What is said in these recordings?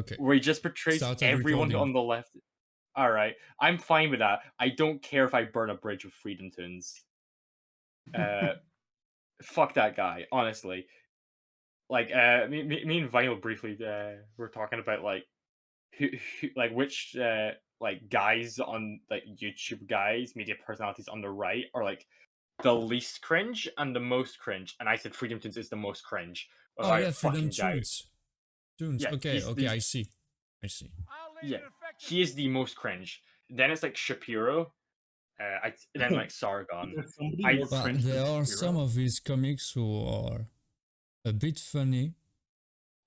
Okay. where he just portrays Started everyone recording. on the left. All right, I'm fine with that. I don't care if I burn a bridge with Freedom Tunes. Fuck that guy, honestly. Like, me and Vinyl briefly were talking about like like which like guys on like YouTube guys, media personalities on the right are like the least cringe and the most cringe, and I said Freedom Tunes is the most cringe. Oh yeah, Fucking Freedom doubt. Tunes. Tunes. Yeah, Okay, I see. Yeah, he is the most cringe. Then it's like Shapiro. Then like Sargon. There's somebody I more But cringe than there are Shapiro? some of his comics who are a bit funny.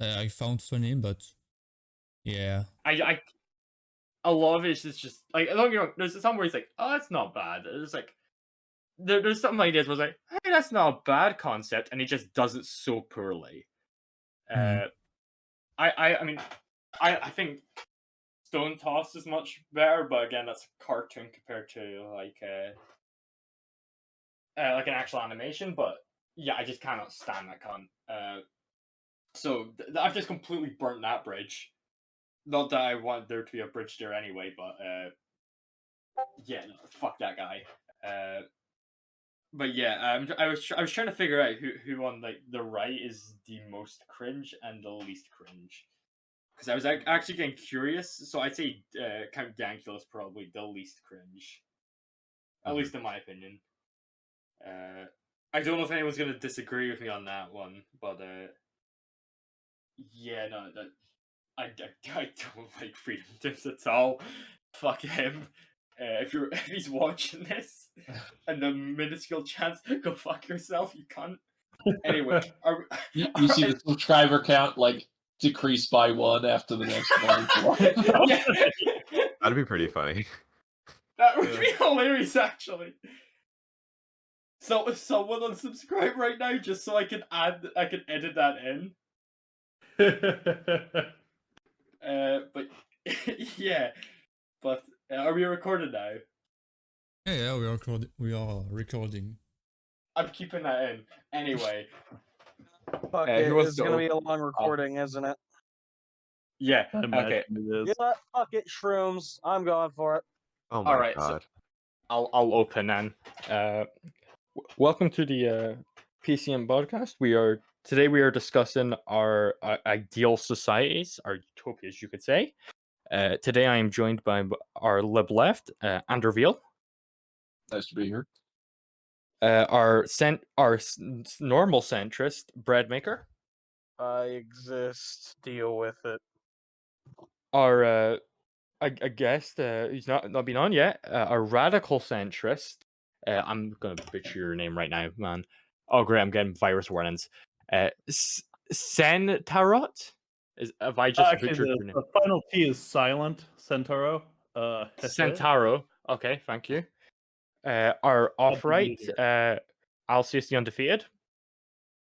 I found funny, but yeah. I a lot of it is just like, don't get me wrong, there's some where he's like, oh, it's not bad. It's like there's some ideas where it's like, hey, that's not a bad concept, and he just does it so poorly. Mhm. I mean, I think Stone Toss is much better, but again, that's a cartoon compared to like an actual animation. But yeah, I just cannot stand that cunt. So I've just completely burnt that bridge. Not that I want there to be a bridge there anyway, but yeah, no, fuck that guy. But yeah, I was trying to figure out who on like the right is the most cringe and the least cringe, because I was actually getting curious. So I'd say Count Dankula is probably the least cringe, at least in my opinion. I don't know if anyone's gonna disagree with me on that one, but yeah, no, I don't like Freedom Tips at all. Fuck him. If he's watching this, and the minuscule chance, go fuck yourself, you cunt. Anyway, you see the subscriber count like decrease by 1 after the next one. Yeah. That'd be pretty funny. That would be hilarious, actually. So if someone unsubscribe right now, just so I can edit that in. But yeah, but are we recorded now? Yeah, we are recording. I'm keeping that in anyway. Fuck it, it's gonna be a long recording, isn't it? Yeah. I imagine Okay. it is. Yeah, fuck it, shrooms. I'm going for it. Oh my All right. god. So I'll open then. Welcome to the PCM podcast. Today we are discussing our ideal societies, our utopias, you could say. Today I am joined by our lib left, Anderviel. Nice to be here. Our normal centrist, bread maker. I exist. Deal with it. Our a guest who's not been on yet, a radical centrist. I'm gonna butcher your name right now, man. Oh great, I'm getting virus warnings. Sentarot? Have I just Actually, butchered your name? the final T is silent. Centauro. Centauro. Okay, thank you. Our off-right, Alcaeus the Undefeated.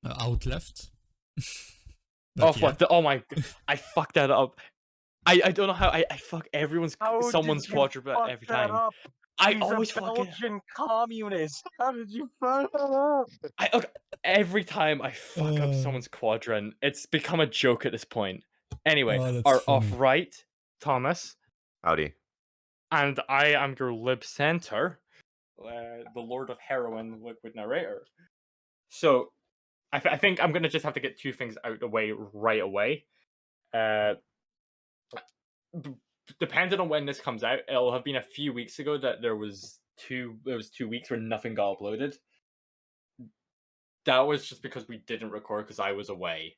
Out left. Oh fuck! Oh my! I fucked that up. I don't know how I fuck someone's quadrant every time. I always fuck it. Belgian communist. How did you fuck that up? Every time I fuck up someone's quadrant, it's become a joke at this point. Anyway, that's our funny. off-right, Thomas. Howdy. And I am your lib center, the Lord of Heroin, Liquid Narrator. So, I think I'm gonna just have to get two things out of the way right away. Depending on when this comes out, it'll have been a few weeks ago that there was 2 weeks where nothing got uploaded. That was just because we didn't record because I was away.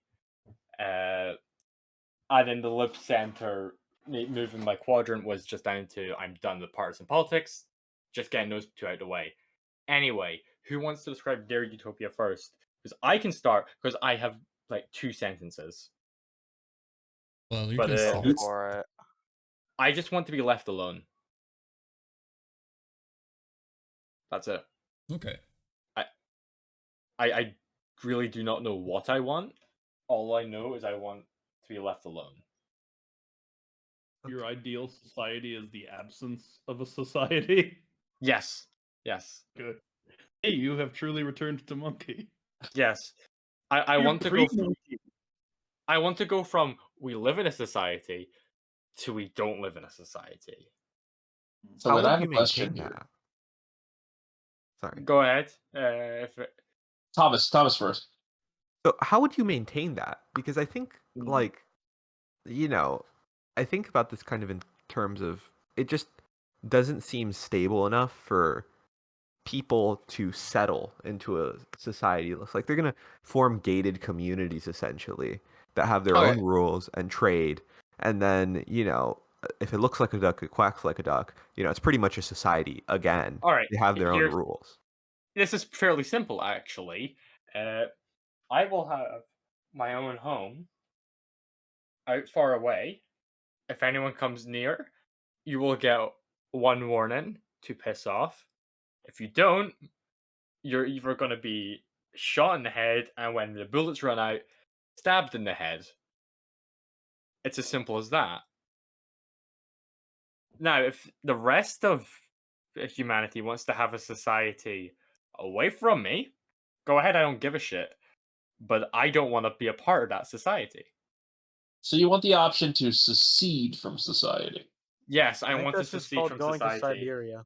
And then the lib center moving my quadrant was just down to I'm done with partisan politics. Just getting those 2 out of the way. Anyway, who wants to describe their utopia first? Because I can start because I have like 2 sentences. Well, you But can start. For it. I just want to be left alone. That's it. Okay. I really do not know what I want. All I know is I want to be left alone. Your ideal society is the absence of a society. Yes. Yes. Good. Hey, you have truly returned to monkey. Yes. I want to go. I want to go from we live in a society to we don't live in a society. So How then would I have you a question maintain here. that? Sorry. Go ahead. Thomas first. So how would you maintain that? Because I think, Mm. like, I think about this kind of in terms of it just doesn't seem stable enough for people to settle into a society. It looks like they're going to form gated communities essentially that have their own rules and trade. And then, if it looks like a duck, it quacks like a duck. It's pretty much a society again. All right. They have their own rules. This is fairly simple, actually. I will have my own home out far away. If anyone comes near, you will get one warning to piss off. If you don't, you're either going to be shot in the head, and when the bullets run out, stabbed in the head. It's as simple as that. Now, if the rest of humanity wants to have a society away from me, go ahead, I don't give a shit. But I don't want to be a part of that society. So you want the option to secede from society? Yes, I think want to that's just secede called from going to society. Siberia.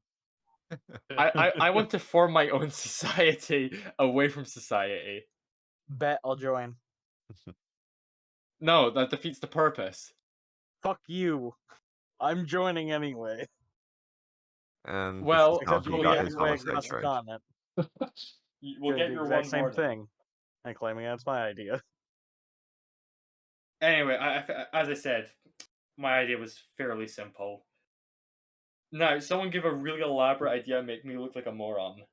I want to form my own society away from society. Bet I'll join. No, that defeats the purpose. Fuck you. I'm joining anyway. And Well, this Except technology you'll we'll got get get his your way homicide across the charge. continent. We'll get Doing your the one exact same warning. thing. And claiming that's my idea. Anyway, as I said, my idea was fairly simple. Now, someone give a really elaborate idea and make me look like a moron.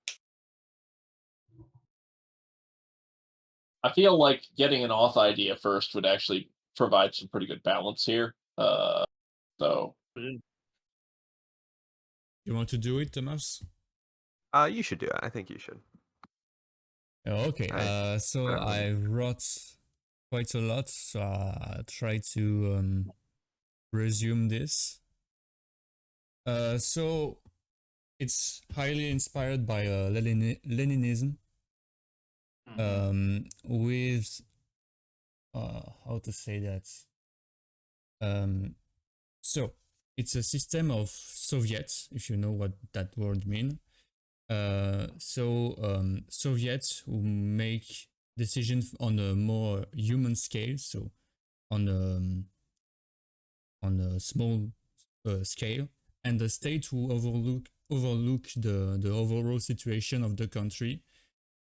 I feel like getting an auth idea first would actually provide some pretty good balance here. So You want to do it, Thomas? You should do it. I think you should. Okay. So don't know. I wrote quite a lot, so I try to resume this. So it's highly inspired by Leninism, with how to say that. So it's a system of Soviets, if you know what that word means. Soviets who make decisions on a more human scale, so on a small scale, and the state who overlook the overall situation of the country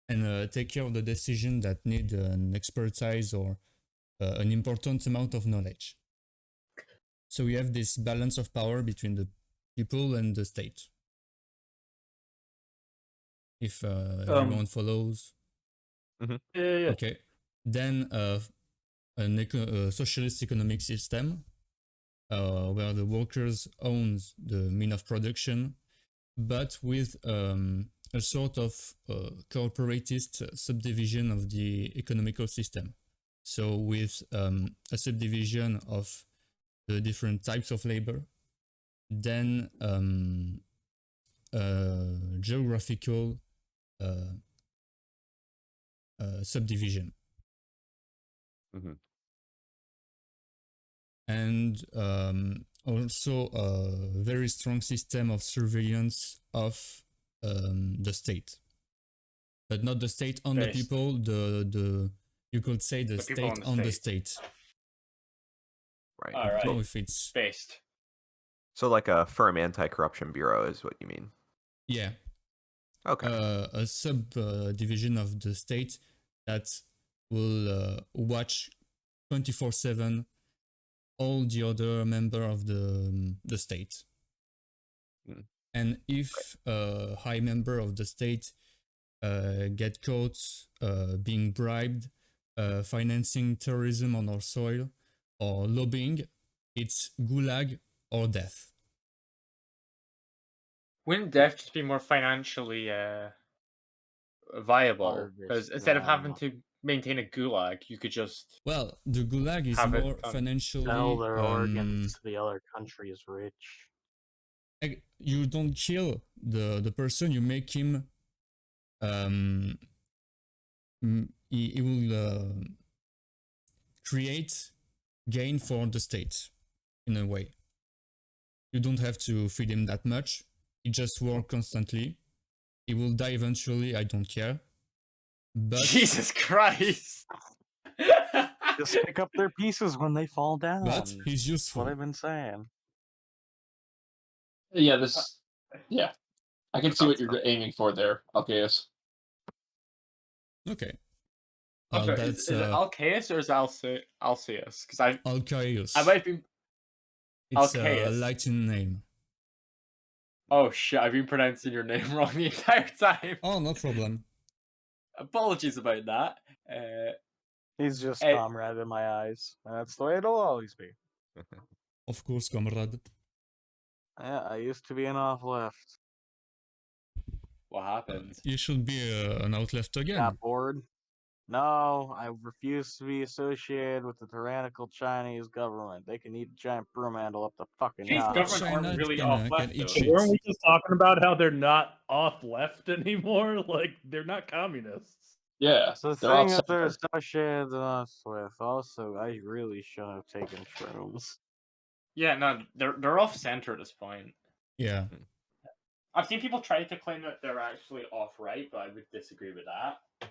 and take care of the decision that need an expertise or an important amount of knowledge. So you have this balance of power between the people and the state. If everyone follows. Yeah. Okay. Then a socialist economic system where the workers own the mean of production, but with a sort of corporatist subdivision of the economical system. So with a subdivision of the different types of labor, then geographical subdivision. Mm-hmm. And also a very strong system of surveillance of the state, but not the state on the people. The you could say the state on the state. Right. All right. So if it's based. So like a firm anti-corruption bureau is what you mean? Yeah. Okay. A subdivision of the state that will watch 24/7 all the other member of the state. And if a high member of the state get caught being bribed, financing terrorism on our soil, or lobbying, it's gulag or death. Wouldn't death just be more financially viable? Because instead of having to maintain a gulag, you could just... Well, the gulag is more financially... Sell their organs to the other countries rich. You don't kill the person, you make him... he will create gain for the state, in a way. You don't have to feed him that much. He just works constantly. He will die eventually, I don't care. But Jesus Christ! Just pick up their pieces when they fall down. but he's That's useful. what I've been saying. Yeah, yeah. I can see what you're aiming for there, Alcaeus. Okay. I'm sorry, That's is it Alcaeus or is it Alcaeus? Because Alcaeus. I might be. It's a Alcaeus. Latin name. Oh shit! I've been pronouncing your name wrong the entire time. Oh, no problem. Apologies about that. He's just Hey. comrade in my eyes. That's the way it'll always be. Of course, comrade. Yeah, I used to be an off left. What happened? You should be an out left again. Got bored. No, I refuse to be associated with the tyrannical Chinese government. They can eat a giant broom handle up the fucking Chinese ass. government China aren't really can, off can left eat though. shit. Weren't we just talking about how they're not off left anymore? Like they're not communists. Yeah, So the they're thing off that they're center. associated us with, also, I really shouldn't have taken shrooms. Yeah, no, they're off center at this point. Yeah. I've seen people try to claim that they're actually off right, but I would disagree with that.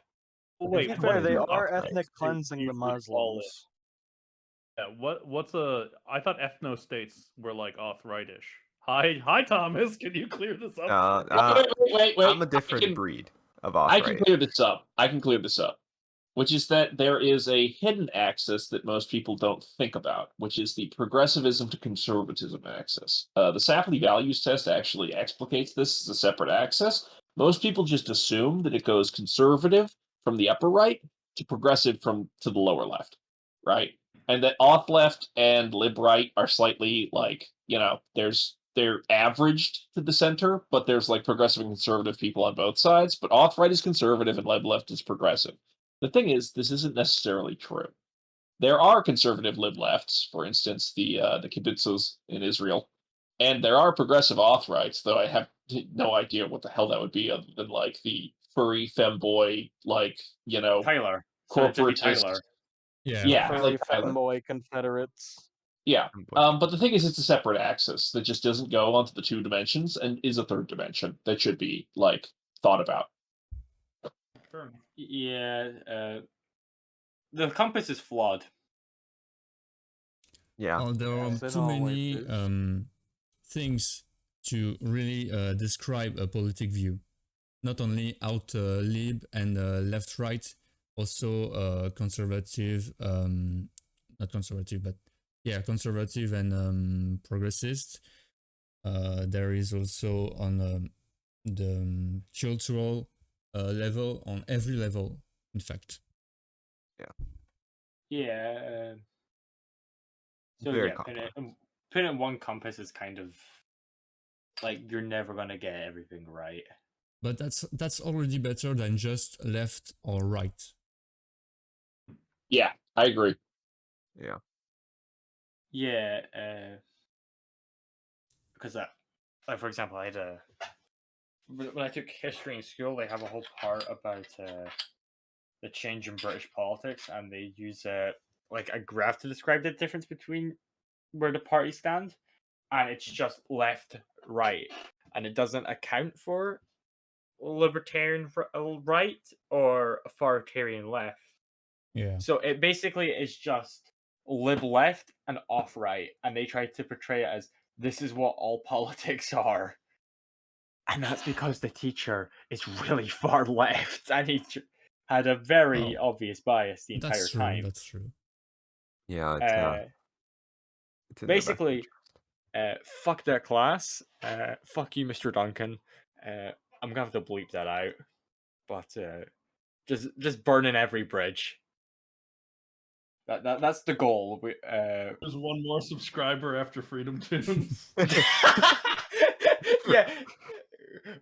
Well, To wait, be what fair, is they an are off-right? ethnic They cleansing the usually call it- Muslims. Yeah, what's a? I thought ethno states were like off-rightish. Hi, Thomas. Can you clear this up? Wait. I'm a different breed of I can off-right. clear this up. Which is that there is a hidden axis that most people don't think about, which is the progressivism to conservatism axis. The Sapley values test actually explicates this as a separate axis. Most people just assume that it goes conservative from the upper right to progressive to the lower left, right? And that off left and lib right are slightly like, they're averaged to the center, but there's like progressive and conservative people on both sides. But off right is conservative and lib left is progressive. The thing is, this isn't necessarily true. There are conservative lib lefts, for instance, the kibbutzos in Israel, and there are progressive authorites, though I have no idea what the hell that would be other than like the furry femboy, Tyler. corporatist. Tyler. Yeah, Furry like Tyler. fanboy Confederates. Yeah. But the thing is, it's a separate axis that just doesn't go onto the two dimensions and is a third dimension that should be like thought about. Yeah, the compass is flawed. Yeah. Oh, there are Yes, it too many always things to really describe a politic view. Not only out lib and left right, also conservative, not conservative, but yeah, conservative and progressist. There is also on the cultural level, on every level, in fact. Yeah. So Very yeah, put it in one compass is kind of like you're never gonna get everything right. But that's already better than just left or right. Yeah, I agree. Yeah. Yeah, because like for example, when I took history in school, they have a whole part about the change in British politics, and they use like a graph to describe the difference between where the parties stand, and it's just left, right, and it doesn't account for libertarian right or authoritarian left. Yeah. So it basically is just lib left and off right, and they try to portray it as this is what all politics are. And that's because the teacher is really far left, and he had a very obvious bias the entire time. That's true. Yeah, it's in their best Basically, interest. fuck that class. Fuck you, Mr. Duncan. I'm gonna have to bleep that out, but just burning every bridge. That's the goal. There's one more subscriber after Freedom Tunes. Yeah,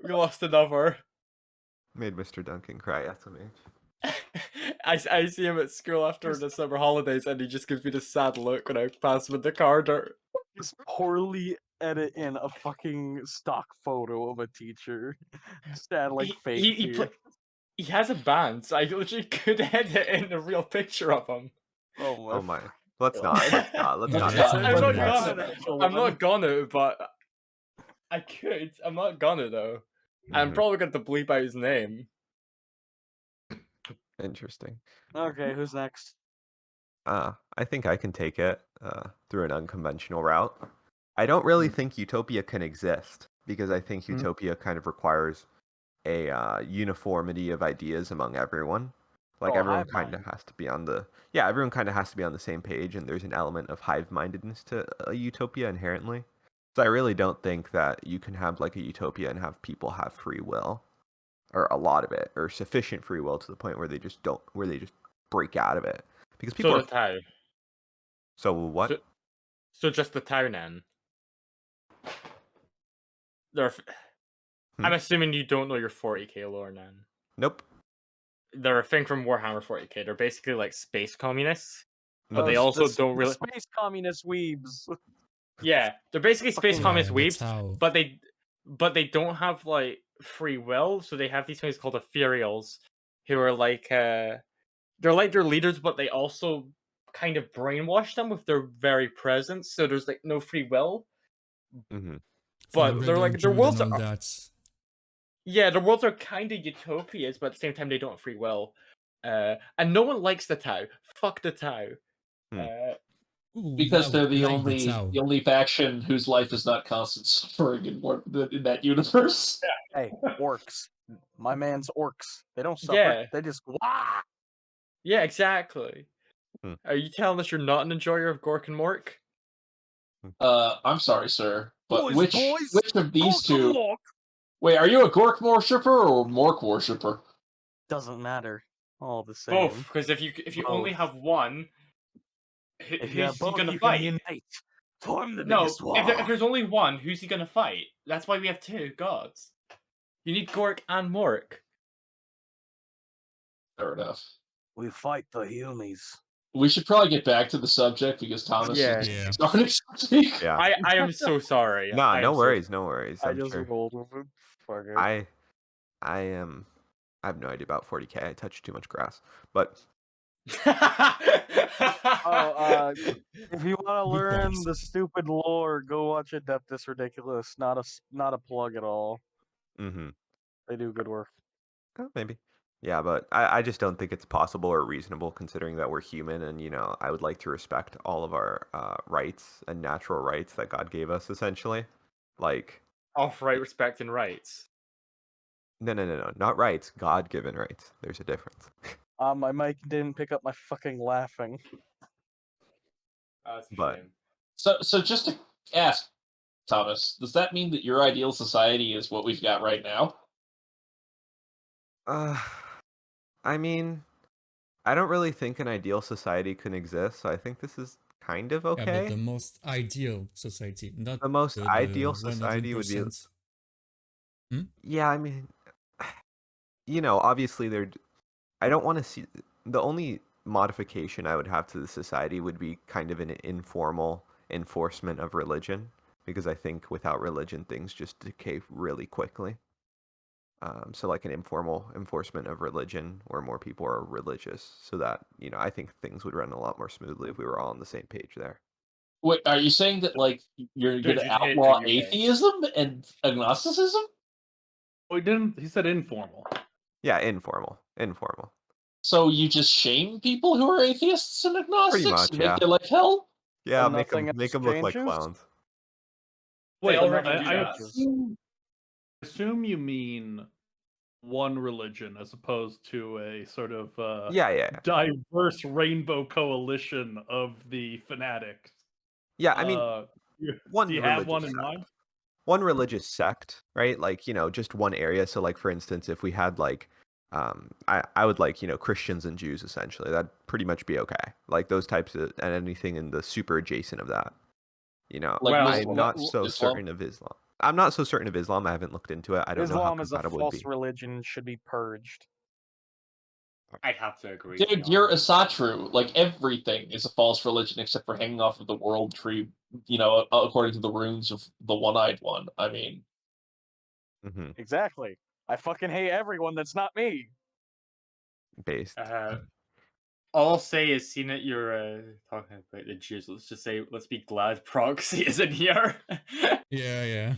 we lost another. Made Mr. Duncan cry, SMH. I see him at school after the summer holidays, and he just gives me this sad look when I pass him in the corridor. He's poorly edit in a fucking stock photo of a teacher. Just add like fake tears. He has a band, so I literally could edit in a real picture of him. Oh Oh my. Let's not. Let's not. Let's Yeah, not. that's I'm not That's- gonna. I'm not gonna, but I could. I'm not gonna though. I'm Mhm. probably going to bleep out his name. Interesting. Okay, who's next? I think I can take it through an unconventional route. I don't really think utopia can exist because I think utopia kind of requires a uniformity of ideas among everyone. Like Oh, everyone hive kind of mind. has to be on the everyone kind of has to be on the same page, and there's an element of hive-mindedness to a utopia inherently. So I really don't think that you can have like a utopia and have people have free will, or a lot of it, or sufficient free will to the point where they just break out of it. Because people So are the Tau. so what? So just the Tau then. They're. Hmm? I'm assuming you don't know your 40k lore, Nan. Nope. They're a thing from Warhammer 40k. They're basically like space communists, but No. they also don't The really. space communist weebs. Yeah, they're basically space Fucking- communist Yeah, that's weebs, how. but they don't have like free will, so they have these things called ethereals, who are like they're like their leaders, but they also kind of brainwash them with their very presence. So there's like no free will, Mm-hmm. but they're like their worlds and all are that. yeah, their worlds are kind of utopias, but at the same time they don't have free will. And no one likes the Tau. Fuck the Tau. Hmm. Ooh, Because I they're the like only Tau. the only faction whose life is not constant suffering in that universe. Hey, orcs. My man's orcs. They don't suffer. Yeah. They just wah! Yeah, exactly. Hmm. Are you telling us you're not an enjoyer of Gork and Mork? I'm sorry, sir, but Boys, which of these Gork and two? Mork. Wait, are you a Gork worshipper or Mork worshipper? Doesn't matter. All the same. Both, because if you only Both. have one, If who's you have he both, gonna you fight? can unite. Form the No, biggest war. if there's only one, who's he gonna fight? That's why we have two gods. You need Gork and Mork. Fair enough. We fight the humies. We should probably get back to the subject because Thomas Yeah. is Yeah. starting to speak. Yeah. I am so sorry. Nah, I no am so worries, no worries. I I'm just sure. rolled with it. Fuck it. I have no idea about 40k. I touch too much grass. But If you want to Good learn points. the stupid lore, go watch Adeptus Ridiculous. Not a plug at all. mm-hmm. They do good work. Maybe. Yeah, but I just don't think it's possible or reasonable considering that we're human, and I would like to respect all of our rights and natural rights that God gave us essentially. Like Off-right respect and rights. no, not rights, God-given rights. There's a difference. My mic didn't pick up my fucking laughing. That's a But- shame. So just to ask, Thomas, does that mean that your ideal society is what we've got right now? I mean, I don't really think an ideal society can exist, so I think this is kind of Yeah, but okay. the most ideal society, not The most the ideal society would be 100%. Yeah, I mean, obviously I don't want to see the only modification I would have to the society would be kind of an informal enforcement of religion, because I think without religion things just decay really quickly. So like an informal enforcement of religion where more people are religious, so that I think things would run a lot more smoothly if we were all on the same page there. Wait, are you saying that like you're Dude, going to you'd hate outlaw the UK. atheism and agnosticism? Oh, he didn't. He said informal. Yeah, informal. So you just shame people who are atheists and agnostics much, and make yeah. their life hell? Yeah, And make nothing them else look like changes? clowns. They Wait, already do I that. assume you mean one religion as opposed to a sort of Yeah. diverse rainbow coalition of the fanatics. Yeah, I mean, one do you have one religious in sect. mind? One religious sect, right? Like, just one area. So like for instance, if we had like I would like, Christians and Jews essentially, that'd pretty much be okay. Like those types of, and anything in the super adjacent of that. Like Well, I'm not so Islam? certain of Islam. I'm not so certain of Islam. I haven't looked into it. I don't know how Islam is a compatible false it'd be. religion and should be purged. I'd have to agree. to be Dude, you're a honest. Satru. Like everything is a false religion except for hanging off of the world tree, according to the runes of the one-eyed one. I mean, Mm-hmm. Exactly. I fucking hate everyone that's not me. Based. all I'll say is, seeing that you're talking about the Jews, let's be glad Proxy isn't here. Yeah.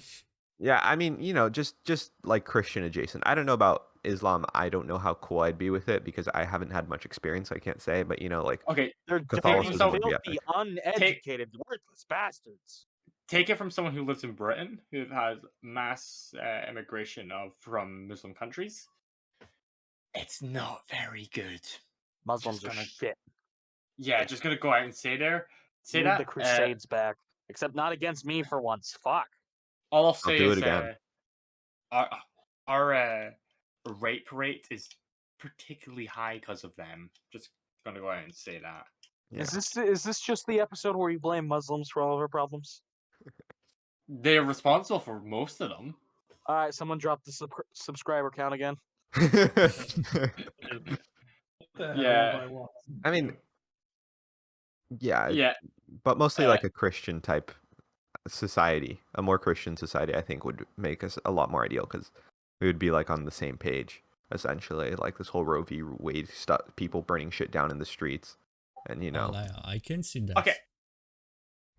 Yeah, I mean, just like Christian adjacent. I don't know about Islam. I don't know how cool I'd be with it because I haven't had much experience. I can't say, but like Okay, They're Catholicism would be filthy, epic. uneducated, worthless bastards. take it from someone who lives in Britain, who has mass immigration from Muslim countries. It's not very good. Muslims are gonna- shit. Yeah, just gonna go out and say Need that. the Crusades back, except not against me for once. Fuck. All I'll say do is it again. Our rape rate is particularly high because of them. Just gonna go out and say that. Yeah. Is this just the episode where you blame Muslims for all of our problems? They're responsible for most of them. All right, someone drop the subscriber count again. Yeah. I mean, Yeah. but mostly like a Christian type society, a more Christian society, I think would make us a lot more ideal because we would be like on the same page essentially. Like this whole Roe v. Wade stuff, people burning shit down in the streets, and Well, I can see that. Okay.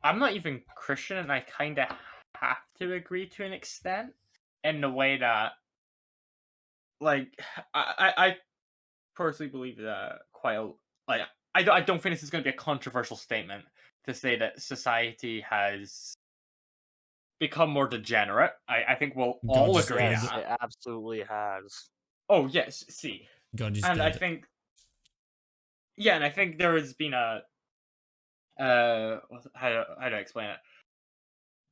I'm not even Christian, and I kind of have to agree to an extent, in the way that, like, I personally believe that I don't think this is going to be a controversial statement to say that society has become more degenerate. I think we'll all is agree on dead. that. It absolutely has. Oh yes, see, God is and dead. I think, yeah, and I think there has been a how do I explain it?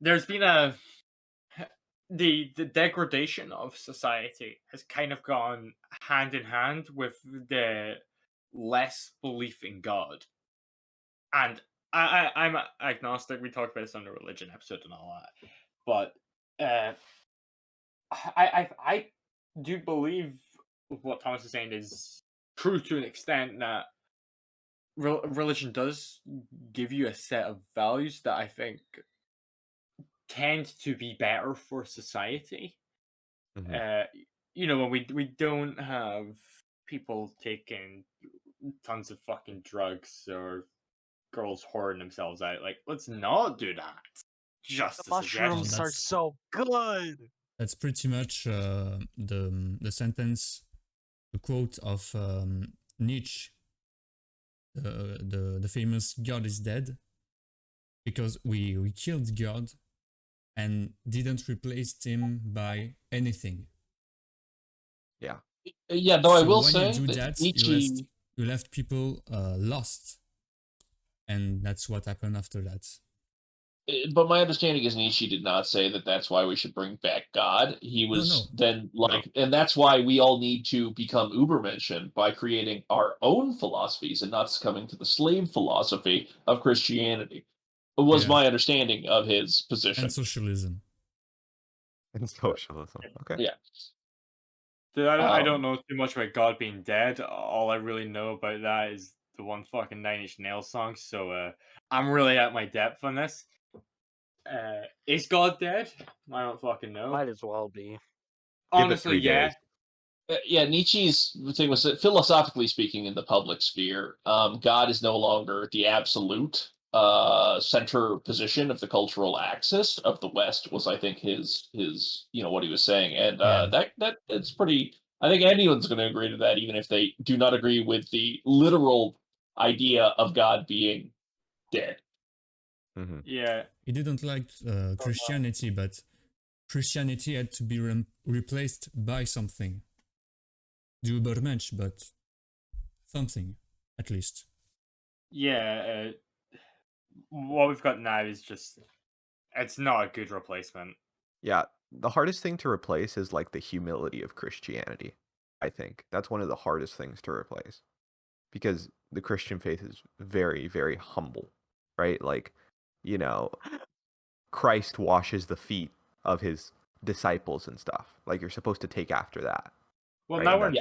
There's been the degradation of society has kind of gone hand in hand with the less belief in God. And I'm agnostic. We talked about this on the religion episode and all that, but I do believe what Thomas is saying is true to an extent, that religion does give you a set of values that I think tend to be better for society. When we don't have people taking tons of fucking drugs or girls whoring themselves out. Like, let's not do that. Just The mushrooms are that's- so good. That's pretty much the sentence, the quote of Nietzsche, the famous "God is dead," because we killed God and didn't replace him by anything. Yeah, though I So will when say you do that that, Nietzsche. you left people lost, and that's what happened after that. But my understanding is Nietzsche did not say that that's why we should bring back God. He was then like, and that's why we all need to become Ubermenschen by creating our own philosophies and not succumbing to the slave philosophy of Christianity. Was Yeah. my understanding of his position. And socialism. And socialism. Okay. Yeah. Dude, I don't know too much about God being dead. All I really know about that is the one fucking Nine Inch Nails song. So I'm really at my depth on this. Is God dead? I don't fucking know. Might as well be. Honestly, yeah. Yeah, Nietzsche's thing was that philosophically speaking, in the public sphere, God is no longer the absolute center position of the cultural axis of the West. Was, I think, his what he was saying, and that's pretty. I think anyone's going to agree to that, even if they do not agree with the literal idea of God being dead. Mm-hmm. Yeah. He didn't like Christianity, but Christianity had to be replaced by something. The Übermensch, but something, at least. Yeah. What we've got now is just, it's not a good replacement. Yeah, the hardest thing to replace is like the humility of Christianity. I think that's one of the hardest things to replace, because the Christian faith is very, very humble, right? Like, Christ washes the feet of his disciples and stuff. Like, you're supposed to take after that. Well, right?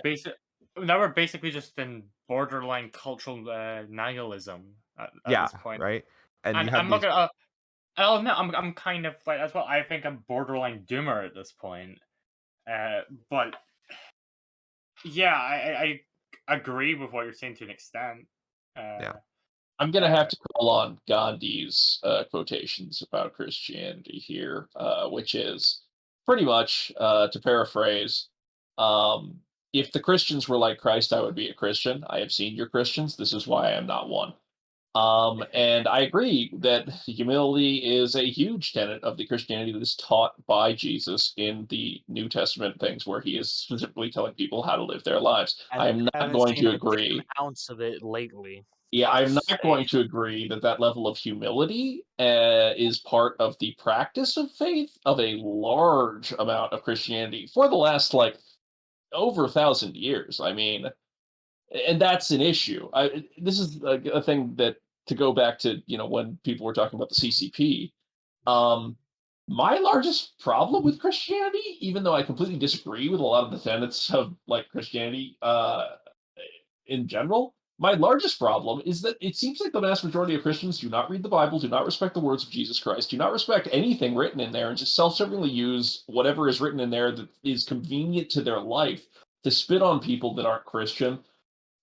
now we're basically just in borderline cultural nihilism at this point. Right. And you I'm have not gonna. I'll admit, I'm kind of like, that's what I think, I'm borderline doomer at this point. But yeah, I agree with what you're saying to an extent. I'm going to have to call on Gandhi's quotations about Christianity here, which is pretty much, to paraphrase, if the Christians were like Christ, I would be a Christian. I have seen your Christians. This is why I am not one. And I agree that humility is a huge tenet of the Christianity that is taught by Jesus in the New Testament things where he is specifically telling people how to live their lives. And I am not going to agree. An ounce of it lately. Yeah, I'm not going to agree that that level of humility is part of the practice of faith of a large amount of Christianity for the last, like, over 1,000 years. I mean, and that's an issue. This is a thing that, to go back to, when people were talking about the CCP, my largest problem with Christianity, even though I completely disagree with a lot of the tenets of, like, Christianity in general, my largest problem is that it seems like the vast majority of Christians do not read the Bible, do not respect the words of Jesus Christ, do not respect anything written in there, and just self-servingly use whatever is written in there that is convenient to their life to spit on people that aren't Christian.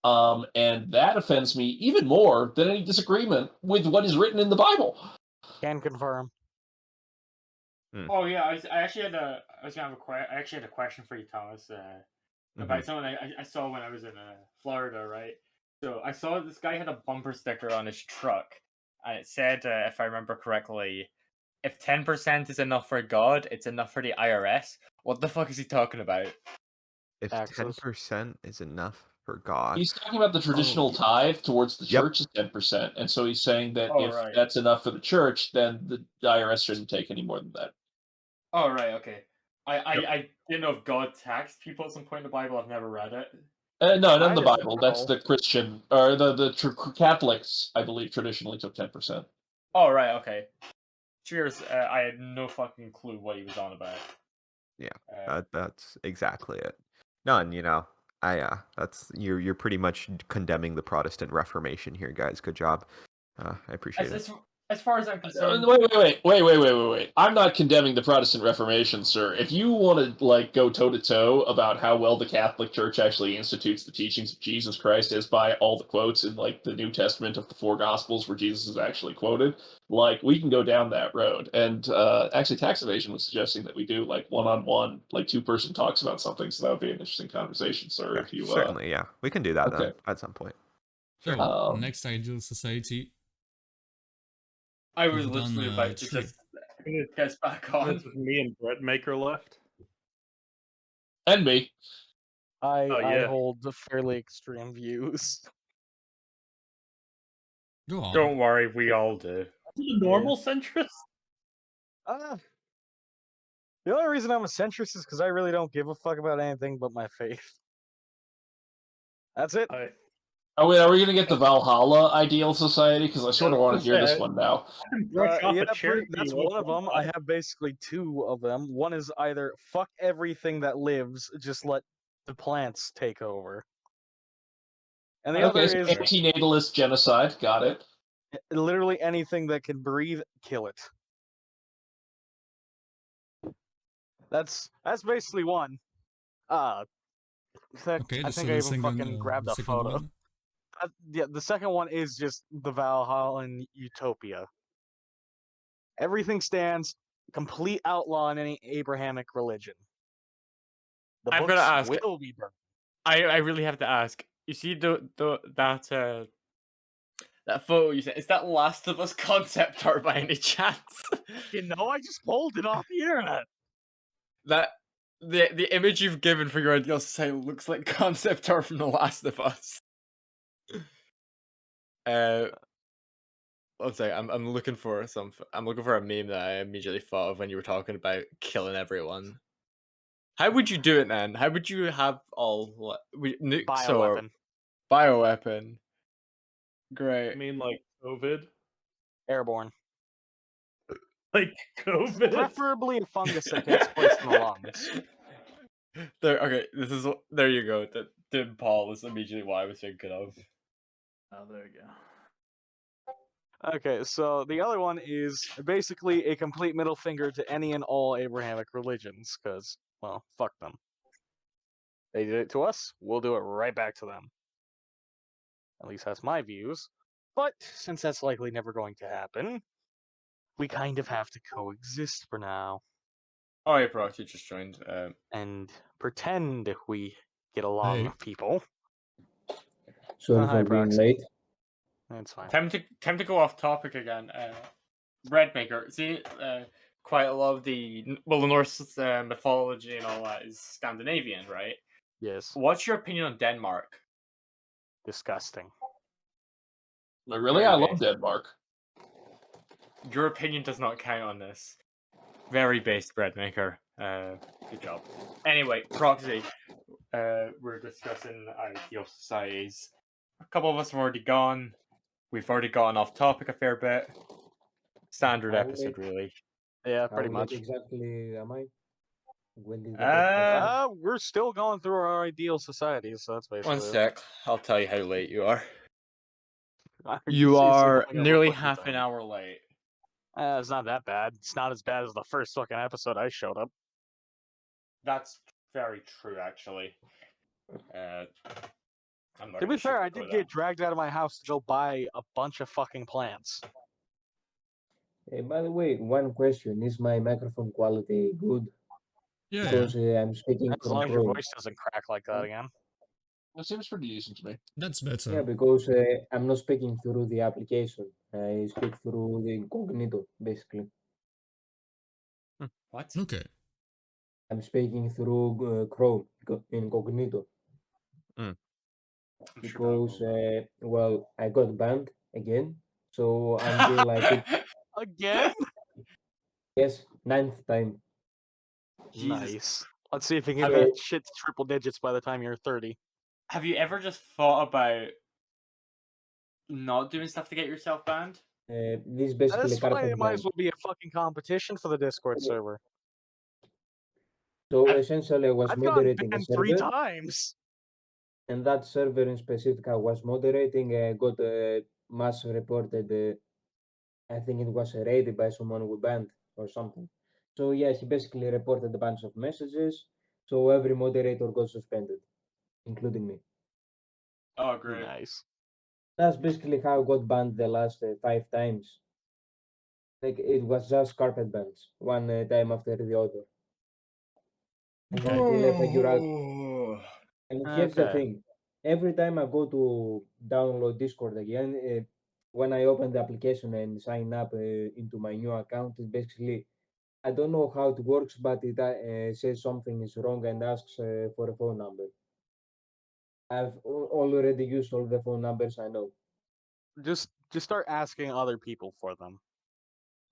And that offends me even more than any disagreement with what is written in the Bible. Can confirm. Oh yeah, I actually had a question for you, Thomas, about someone I saw when I was in Florida, right? So I saw this guy had a bumper sticker on his truck, and it said, if I remember correctly, if 10% is enough for God, it's enough for the IRS. What the fuck is he talking about? If 10% is enough for God. He's talking about the traditional tithe towards the church is 10%, and so he's saying that if that's enough for the church, then the IRS shouldn't take any more than that. Oh, right, okay. I didn't know if God taxed people at some point in the Bible. I've never read it. No, not in the Bible. That's the Christian, or the Catholics, I believe, traditionally took 10%. Oh, right, okay. Cheers. I had no fucking clue what he was on about. Yeah, that's exactly it. No, and that's you're pretty much condemning the Protestant Reformation here, guys. Good job. I appreciate it. As far as I'm concerned, wait. I'm not condemning the Protestant Reformation, sir. If you want to, like, go toe-to-toe about how well the Catholic Church actually institutes the teachings of Jesus Christ, as by all the quotes in, like, the New Testament of the four Gospels where Jesus is actually quoted, like, we can go down that road. And actually, Tax Evasion was suggesting that we do, like, one-on-one, like, two-person talks about something, so that would be an interesting conversation, sir. Yeah, if you certainly, yeah. We can do that then at some point. So, next ideal society. I was literally about to just get back on. This is me and Bread Maker left. And me. I hold fairly extreme views. Go on. Don't worry, we all do. Normal centrist? The only reason I'm a centrist is because I really don't give a fuck about anything but my faith. That's it. Oh wait, are we gonna get the Valhalla Ideal Society? Because I sort of want to hear this one now. That's one of them. I have basically two of them. One is either fuck everything that lives, just let the plants take over. And the other is antinatalist genocide. Got it. Literally anything that can breathe, kill it. That's basically one. I think I even fucking grabbed a photo. Yeah, the second one is just the Valhallan utopia. Everything stands, complete outlaw in any Abrahamic religion. The I'm books gonna ask. Will be burned. I really have to ask. You see that photo you sent? Is that Last of Us concept art by any chance? I just pulled it off the internet. That the image you've given for your ideal society looks like concept art from The Last of Us. One second, I'm looking for a meme that I immediately thought of when you were talking about killing everyone. How would you do it, man? How would you have all nukes bioweapon? Bioweapon. Great. I mean, like COVID? Airborne. Like COVID? Preferably a fungus that takes place in the lungs. There you go. Tim Paul is immediately what I was thinking of. Oh, there you go. Okay, so the other one is basically a complete middle finger to any and all Abrahamic religions, because, well, fuck them. They did it to us, we'll do it right back to them. At least that's my views. But since that's likely never going to happen, we kind of have to coexist for now. Oh, yeah, Proxy just joined. And pretend we get along with people. Sorry Hi, for being Proxy. late. That's fine. Time to go off topic again. Breadmaker. See, quite a lot of the Norse mythology and all that is Scandinavian, right? Yes. What's your opinion on Denmark? Disgusting. Really, I love Denmark. Your opinion does not count on this. Very based, Breadmaker. Good job. Anyway, Proxy. We're discussing ideal societies. A couple of us have already gone. We've already gotten off topic a fair bit. Standard episode, really. Yeah, How pretty late much. exactly am I? When did the podcast start? We're still going through our ideal society, so that's basically One it. sec. I'll tell you how late you are. You You are something I nearly looked at half the an time. hour late. It's not that bad. It's not as bad as the first fucking episode I showed up. That's very true, actually. I'm not To be gonna fair, I sugarcoat did that. get dragged out of my house to go buy a bunch of fucking plants. By the way, one question: is my microphone quality good? Yeah, Because I'm speaking As from long as your Chrome. voice doesn't crack like that again. That seems pretty decent to me. that's better. Yeah, because I'm not speaking through the application. I speak through the incognito, basically. What? Okay. I'm speaking through Chrome incognito. I'm Because, sure that well, I got banned again. So until I could, Again? yes, 9th time. Jesus. Nice. Let's see if you can So- get that shit to triple digits by the time you're 30. Have you ever just thought about not doing stuff to get yourself banned? This basically That's why carpet it might ban. as well be a fucking competition for the Discord Yeah. server. So essentially, I was I've gotten moderating a banned 3 server, times. and that server in specific I was moderating got mass reported. I think it was raided by someone we banned or something. So yeah, he basically reported a bunch of messages. So every moderator got suspended, including me. Oh, great. Nice. That's basically how I got banned the last 5 times. Like it was just carpet bans, one time after the other. And until I figure out. And here's the Okay. thing: every time I go to download Discord again, when I open the application and sign up into my new account, it basically I don't know how it works, but it says something is wrong and asks for a phone number. I've already used all the phone numbers I know. Just start asking other people for them.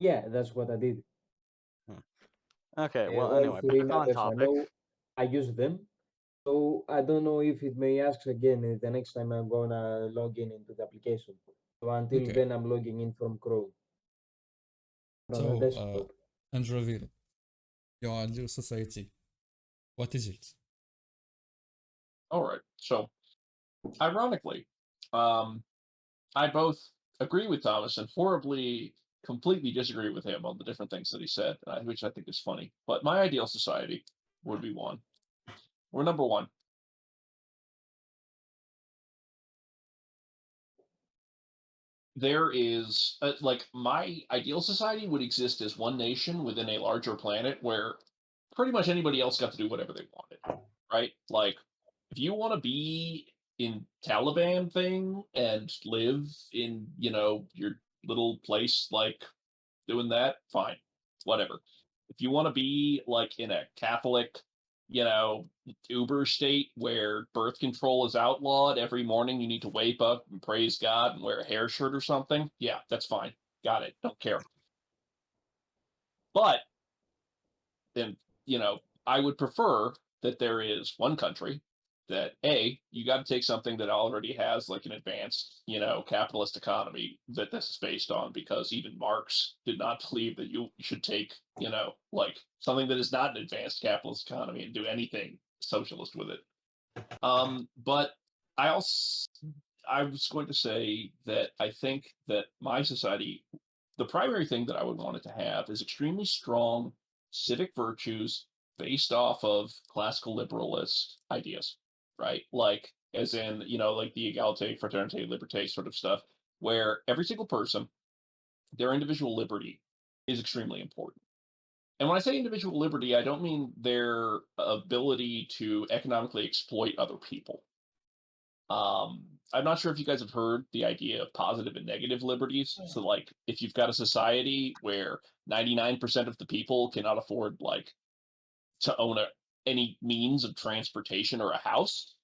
Yeah, that's what I did. Okay, well, all anyway, 3 back on numbers I topic. know, I use them. So I don't know if it may ask again the next time I'm gonna log in into the application. So until Okay. then, I'm logging in from Chrome. From the desktop. Anderviel, your ideal society. What is it? All right. So, ironically, I both agree with Thomas and horribly, completely disagree with him on the different things that he said, which I think is funny. But my ideal society would be one. We're number one. There is, like, my ideal society would exist as one nation within a larger planet where pretty much anybody else got to do whatever they wanted, right? Like, if you want to be in Taliban thing and live in, your little place, like, doing that, fine, whatever. If you want to be, like, in a Catholic, Uber state where birth control is outlawed, every morning you need to wake up and praise God and wear a hair shirt or something, yeah, that's fine. Got it. Don't care. But then, I would prefer that there is one country that you got to take something that already has like an advanced, capitalist economy that this is based on, because even Marx did not believe that you should take, like something that is not an advanced capitalist economy and do anything socialist with it. But I was going to say that I think that my society, the primary thing that I would want it to have is extremely strong civic virtues based off of classical liberalist ideas, right? Like as in, like the egalite, fraternité, liberté sort of stuff, where every single person, their individual liberty is extremely important. And when I say individual liberty, I don't mean their ability to economically exploit other people. I'm not sure if you guys have heard the idea of positive and negative liberties. So, like, if you've got a society where 99% of the people cannot afford, like, to own any means of transportation or a house,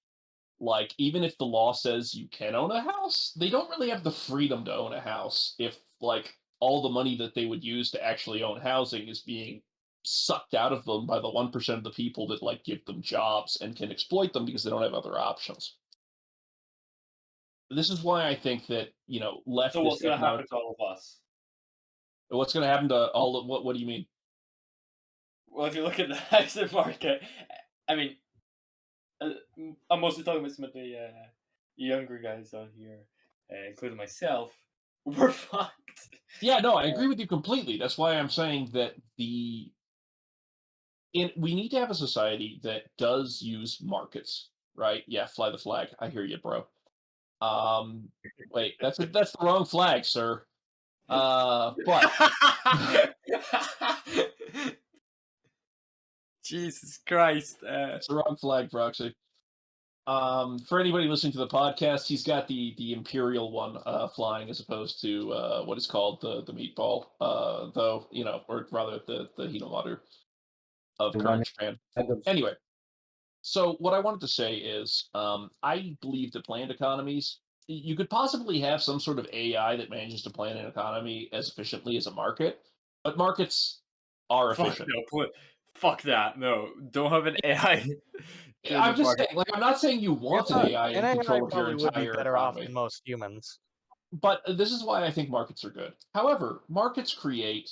like, even if the law says you can own a house, they don't really have the freedom to own a house if, like, all the money that they would use to actually own housing is being sucked out of them by the 1% of the people that, like, give them jobs and can exploit them because they don't have other options. This is why I think that, leftist So what's going to happen to all of us? What's going to happen to all of what do you mean? Well, if you look at the housing market, I mean, I'm mostly talking about some of the younger guys on here, including myself. We're fucked. Yeah, no, I agree with you completely. That's why I'm saying that we need to have a society that does use markets, right? Yeah, fly the flag. I hear you, bro. Wait, that's the wrong flag, sir. But Jesus Christ. It's the wrong flag, Proxy. For anybody listening to the podcast, he's got the Imperial one flying as opposed to what is called the meatball, though, or rather the Hinamaru of current Japan. Anyway, so what I wanted to say is I believe that planned economies, you could possibly have some sort of AI that manages to plan an economy as efficiently as a market, but markets are efficient. Fuck that. No, don't have an AI. I'm just saying, like, I'm not saying you want an AI in control of your would be entire better off economy. than most humans. But this is why I think markets are good. However, markets create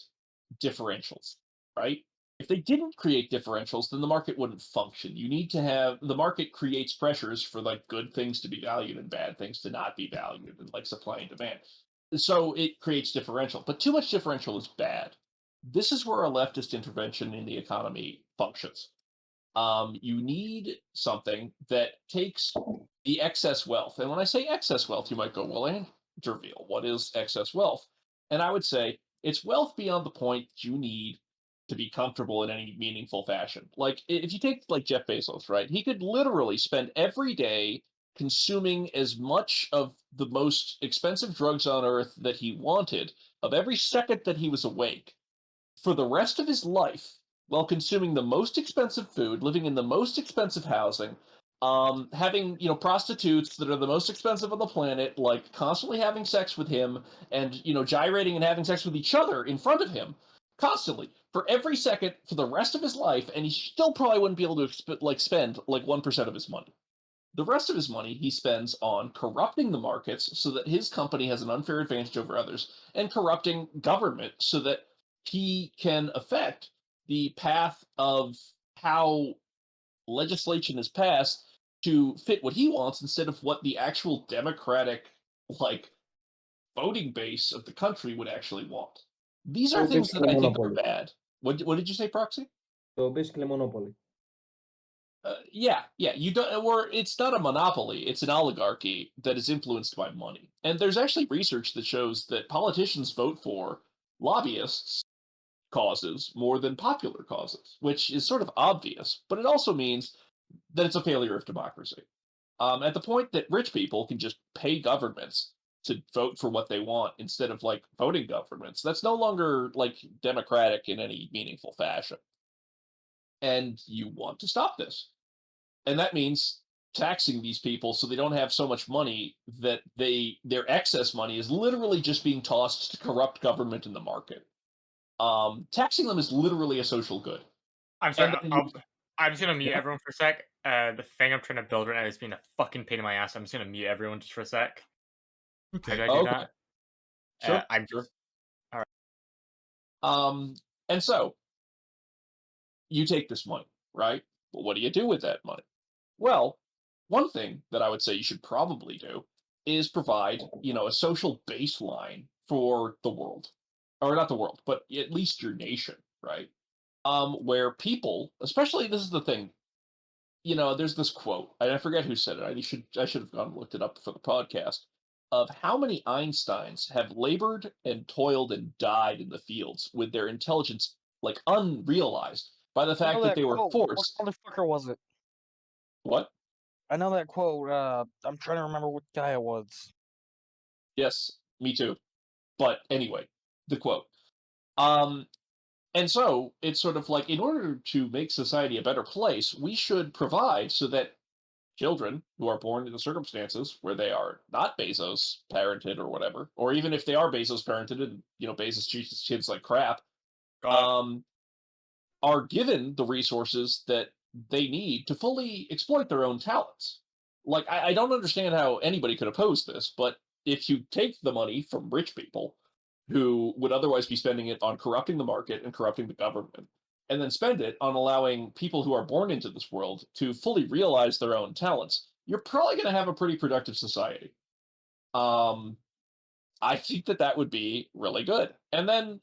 differentials, right? If they didn't create differentials, then the market wouldn't function. You need to have the market creates pressures for like good things to be valued and bad things to not be valued, and like supply and demand. So it creates differential, but too much differential is bad. This is where a leftist intervention in the economy functions. You need something that takes the excess wealth. And when I say excess wealth, you might go, well, Anderviel, what is excess wealth? And I would say it's wealth beyond the point that you need to be comfortable in any meaningful fashion. Like if you take like Jeff Bezos, right? He could literally spend every day consuming as much of the most expensive drugs on earth that he wanted of every second that he was awake for the rest of his life while consuming the most expensive food, living in the most expensive housing, having prostitutes that are the most expensive on the planet, like constantly having sex with him, and gyrating and having sex with each other in front of him, constantly for every second for the rest of his life, and he still probably wouldn't be able to spend like 1% of his money. The rest of his money he spends on corrupting the markets so that his company has an unfair advantage over others, and corrupting government so that he can affect the path of how legislation is passed to fit what he wants instead of what the actual democratic like voting base of the country would actually want. These are things that I think are bad. What did you say, Proxy? So basically monopoly. Yeah. You don't. Or it's not a monopoly; it's an oligarchy that is influenced by money. And there's actually research that shows that politicians vote for lobbyists' causes more than popular causes, which is sort of obvious. But it also means that it's a failure of democracy. At the point that rich people can just pay governments to vote for what they want instead of like voting governments, that's no longer like democratic in any meaningful fashion. And you want to stop this. And that means taxing these people so they don't have so much money that their excess money is literally just being tossed to corrupt government in the market. Taxing them is literally a social good. I'm sorry, I'm just gonna mute everyone for a sec. The thing I'm trying to build right now is being a fucking pain in my ass. I'm just gonna mute everyone just for a sec. Okay. How do I do that? Sure. I'm sure. All right. And so you take this money, right? Well, what do you do with that money? Well, one thing that I would say you should probably do is provide, a social baseline for the world, or not the world, but at least your nation, right? Where people, especially this is the thing, there's this quote, and I forget who said it. I should have gone and looked it up for the podcast. Of how many Einsteins have labored and toiled and died in the fields with their intelligence like unrealized by the fact that they were forced. What motherfucker was it? What? I know that quote. I'm trying to remember what guy it was. Yes, me too. But anyway, the quote. And so it's sort of like, in order to make society a better place, we should provide so that children who are born into circumstances where they are not Bezos parented or whatever, or even if they are Bezos parented and Bezos treats kids like crap, are given the resources that they need to fully exploit their own talents. Like, I don't understand how anybody could oppose this, but if you take the money from rich people who would otherwise be spending it on corrupting the market and corrupting the government, and then spend it on allowing people who are born into this world to fully realize their own talents, you're probably going to have a pretty productive society. I think that would be really good. And then,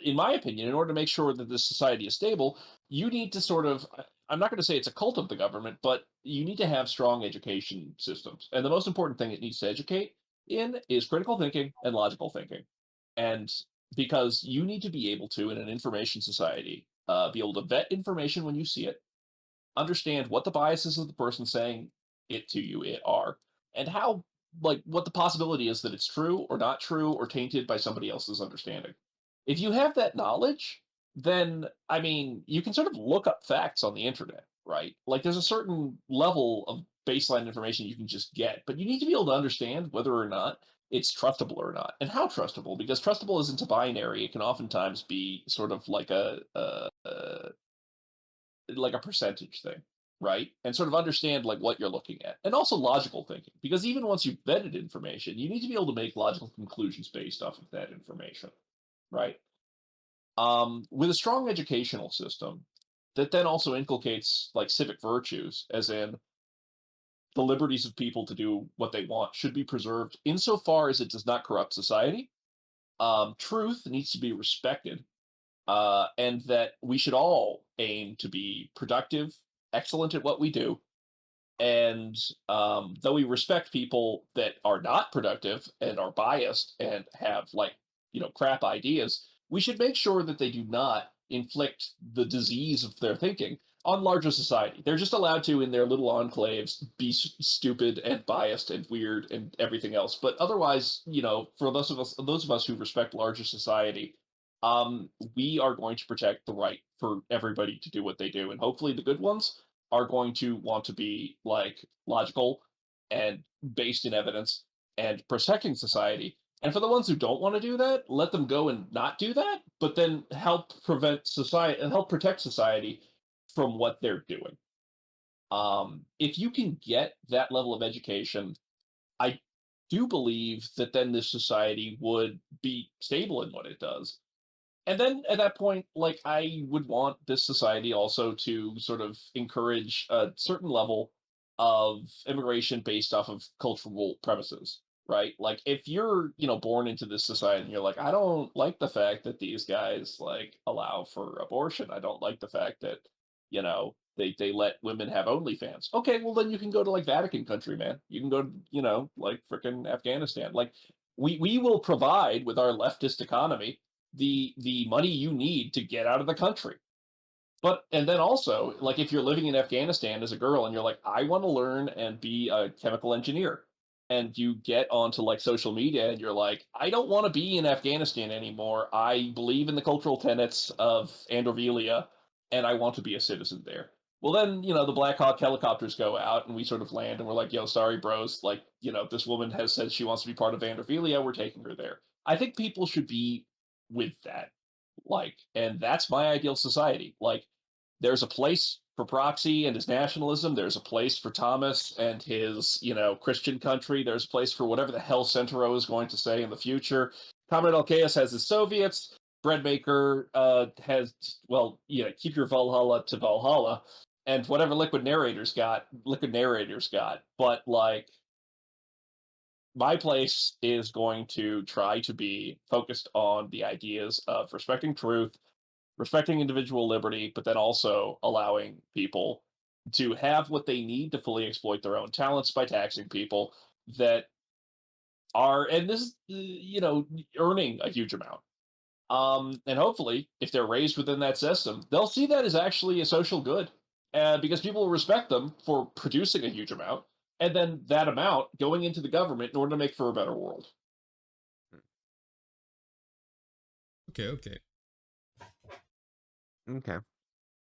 in my opinion, in order to make sure that this society is stable, you need to sort of, I'm not going to say it's a cult of the government, but you need to have strong education systems. And the most important thing it needs to educate in is critical thinking and logical thinking. And because you need to be able to, in an information society, be able to vet information when you see it, understand what the biases of the person saying it to you are, and how, like, what the possibility is that it's true or not true or tainted by somebody else's understanding. If you have that knowledge, then, I mean, you can sort of look up facts on the internet, right? Like, there's a certain level of baseline information you can just get, but you need to be able to understand whether or not it's trustable or not, and how trustable, because trustable isn't a binary. It can oftentimes be sort of like a percentage thing, right? And sort of understand like what you're looking at, and also logical thinking, because even once you've vetted information, you need to be able to make logical conclusions based off of that information, right? With a strong educational system that then also inculcates like civic virtues, as in the liberties of people to do what they want should be preserved insofar as it does not corrupt society. Truth needs to be respected, and that we should all aim to be productive, excellent at what we do. And though we respect people that are not productive and are biased and have like, crap ideas, we should make sure that they do not inflict the disease of their thinking on larger society. They're just allowed to, in their little enclaves, be stupid and biased and weird and everything else. But otherwise, for those of us who respect larger society, we are going to protect the right for everybody to do what they do, and hopefully the good ones are going to want to be like logical and based in evidence and protecting society. And for the ones who don't want to do that, let them go and not do that, but then help prevent society and help protect society from what they're doing. If you can get that level of education, I do believe that then this society would be stable in what it does. And then at that point, like, I would want this society also to sort of encourage a certain level of immigration based off of cultural premises, right? Like, if you're, born into this society and you're like, I don't like the fact that these guys like allow for abortion. I don't like the fact that, they let women have OnlyFans. Okay, well then you can go to like Vatican country, man. You can go to, like freaking Afghanistan. Like, we will provide with our leftist economy the money you need to get out of the country. And then also, like, if you're living in Afghanistan as a girl and you're like, I want to learn and be a chemical engineer, and you get onto like social media and you're like, I don't want to be in Afghanistan anymore. I believe in the cultural tenets of Anderviel, and I want to be a citizen there. Well, then, the Black Hawk helicopters go out and we sort of land and we're like, yo, sorry, bros. Like, this woman has said she wants to be part of Anderviel. We're taking her there. I think people should be with that. Like, and that's my ideal society. Like, there's a place for Proxy and his nationalism. There's a place for Thomas and his, Christian country. There's a place for whatever the hell sentarot is going to say in the future. Comrade Alcaeus has his Soviets. Breadmaker has, keep your Valhalla to Valhalla. And whatever Liquid Narrator's got. But, like, my place is going to try to be focused on the ideas of respecting truth, respecting individual liberty, but then also allowing people to have what they need to fully exploit their own talents by taxing people that are, and this is, earning a huge amount. And hopefully, if they're raised within that system, they'll see that as actually a social good, because people will respect them for producing a huge amount, and then that amount going into the government in order to make for a better world. Okay.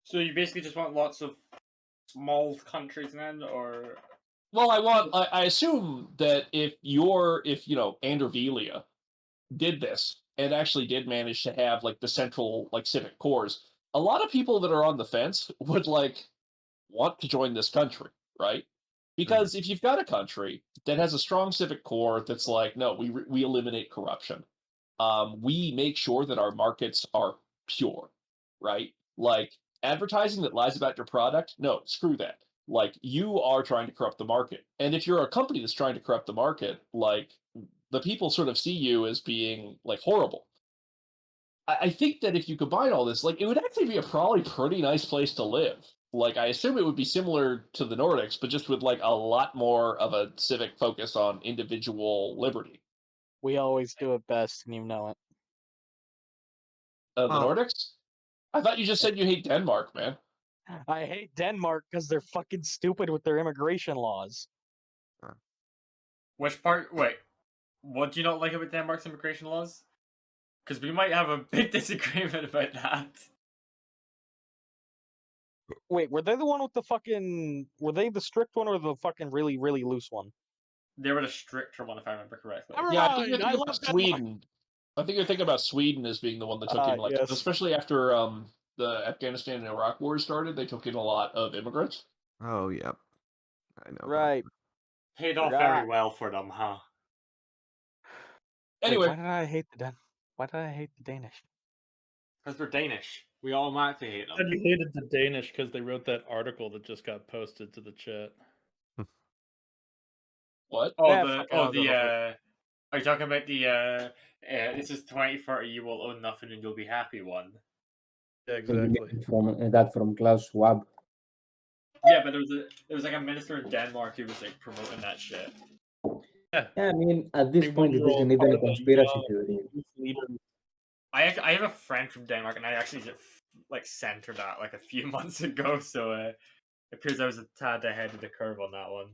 So you basically just want lots of small countries then, or? Well, I assume that if Anderviel did this and actually did manage to have like the central like civic cores, a lot of people that are on the fence would like want to join this country, right? Because if you've got a country that has a strong civic core that's like, no, we eliminate corruption, we make sure that our markets are pure, right? Like advertising that lies about your product, no, screw that. Like you are trying to corrupt the market, and if you're a company that's trying to corrupt the market, like the people sort of see you as being like horrible. I think that if you combine all this, like it would actually be a probably pretty nice place to live. Like I assume it would be similar to the Nordics, but just with like a lot more of a civic focus on individual liberty. We always do it best, and you know it. The Nordics? I thought you just said you hate Denmark, man. I hate Denmark because they're fucking stupid with their immigration laws. Which part? Wait, what do you not like about Denmark's immigration laws? Because we might have a big disagreement about that. Wait, were they the one with the fucking... Were they the strict one or the fucking really, really loose one? They were the stricter one, if I remember correctly. Yeah, I think you're thinking about Sweden. I think you're thinking about Sweden as being the one that took in, like, yes. especially after the Afghanistan and Iraq war started, they took in a lot of immigrants. Oh, yep. I know. Right. Paid off very well for them, huh? Anyway. Wait, why did I hate the Danish? Because they're Danish. We automatically hate them. And you hated the Danish because they wrote that article that just got posted to the chat. What? Are you talking about the this is 2030, you will own nothing and you'll be happy one? Yeah, exactly. From Klaus Schwab. Yeah, but there was like a minister in Denmark who was like promoting that shit. Yeah, I mean, at this point, it isn't even a conspiracy theory. I have a friend from Denmark, and I actually just like sent her that like a few months ago. So it appears I was a tad ahead of the curve on that one.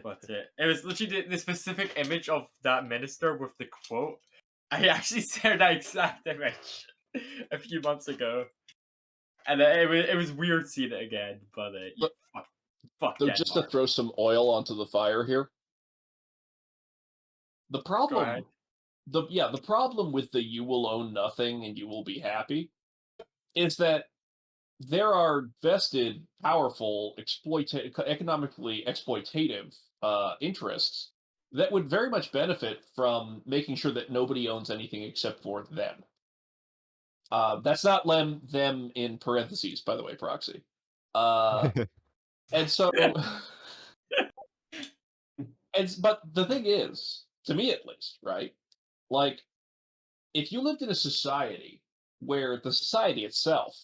But it was literally the specific image of that minister with the quote. I actually shared that exact image a few months ago, and it was weird seeing it again. But fuck so Denmark. Just to throw some oil onto the fire here. The problem, the problem with the "you will own nothing and you will be happy" is that there are vested, powerful, economically exploitative interests that would very much benefit from making sure that nobody owns anything except for them. That's not them in parentheses, by the way, Proxy. And so, but the thing is, to me at least, right? Like, if you lived in a society where the society itself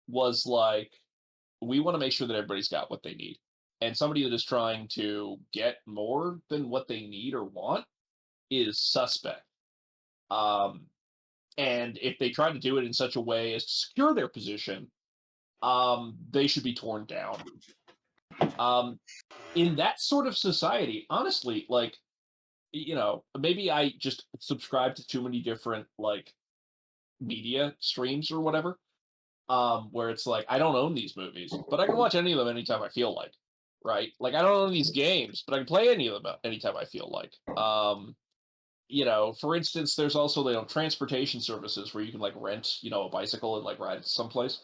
was like, we want to make sure that everybody's got what they need, and somebody that is trying to get more than what they need or want is suspect. And if they try to do it in such a way as to secure their position, they should be torn down. In that sort of society, honestly, like, maybe I just subscribe to too many different like media streams or whatever, where it's like I don't own these movies, but I can watch any of them anytime I feel like, right? Like I don't own these games, but I can play any of them anytime I feel like. For instance, there's also transportation services where you can like rent a bicycle and like ride it someplace.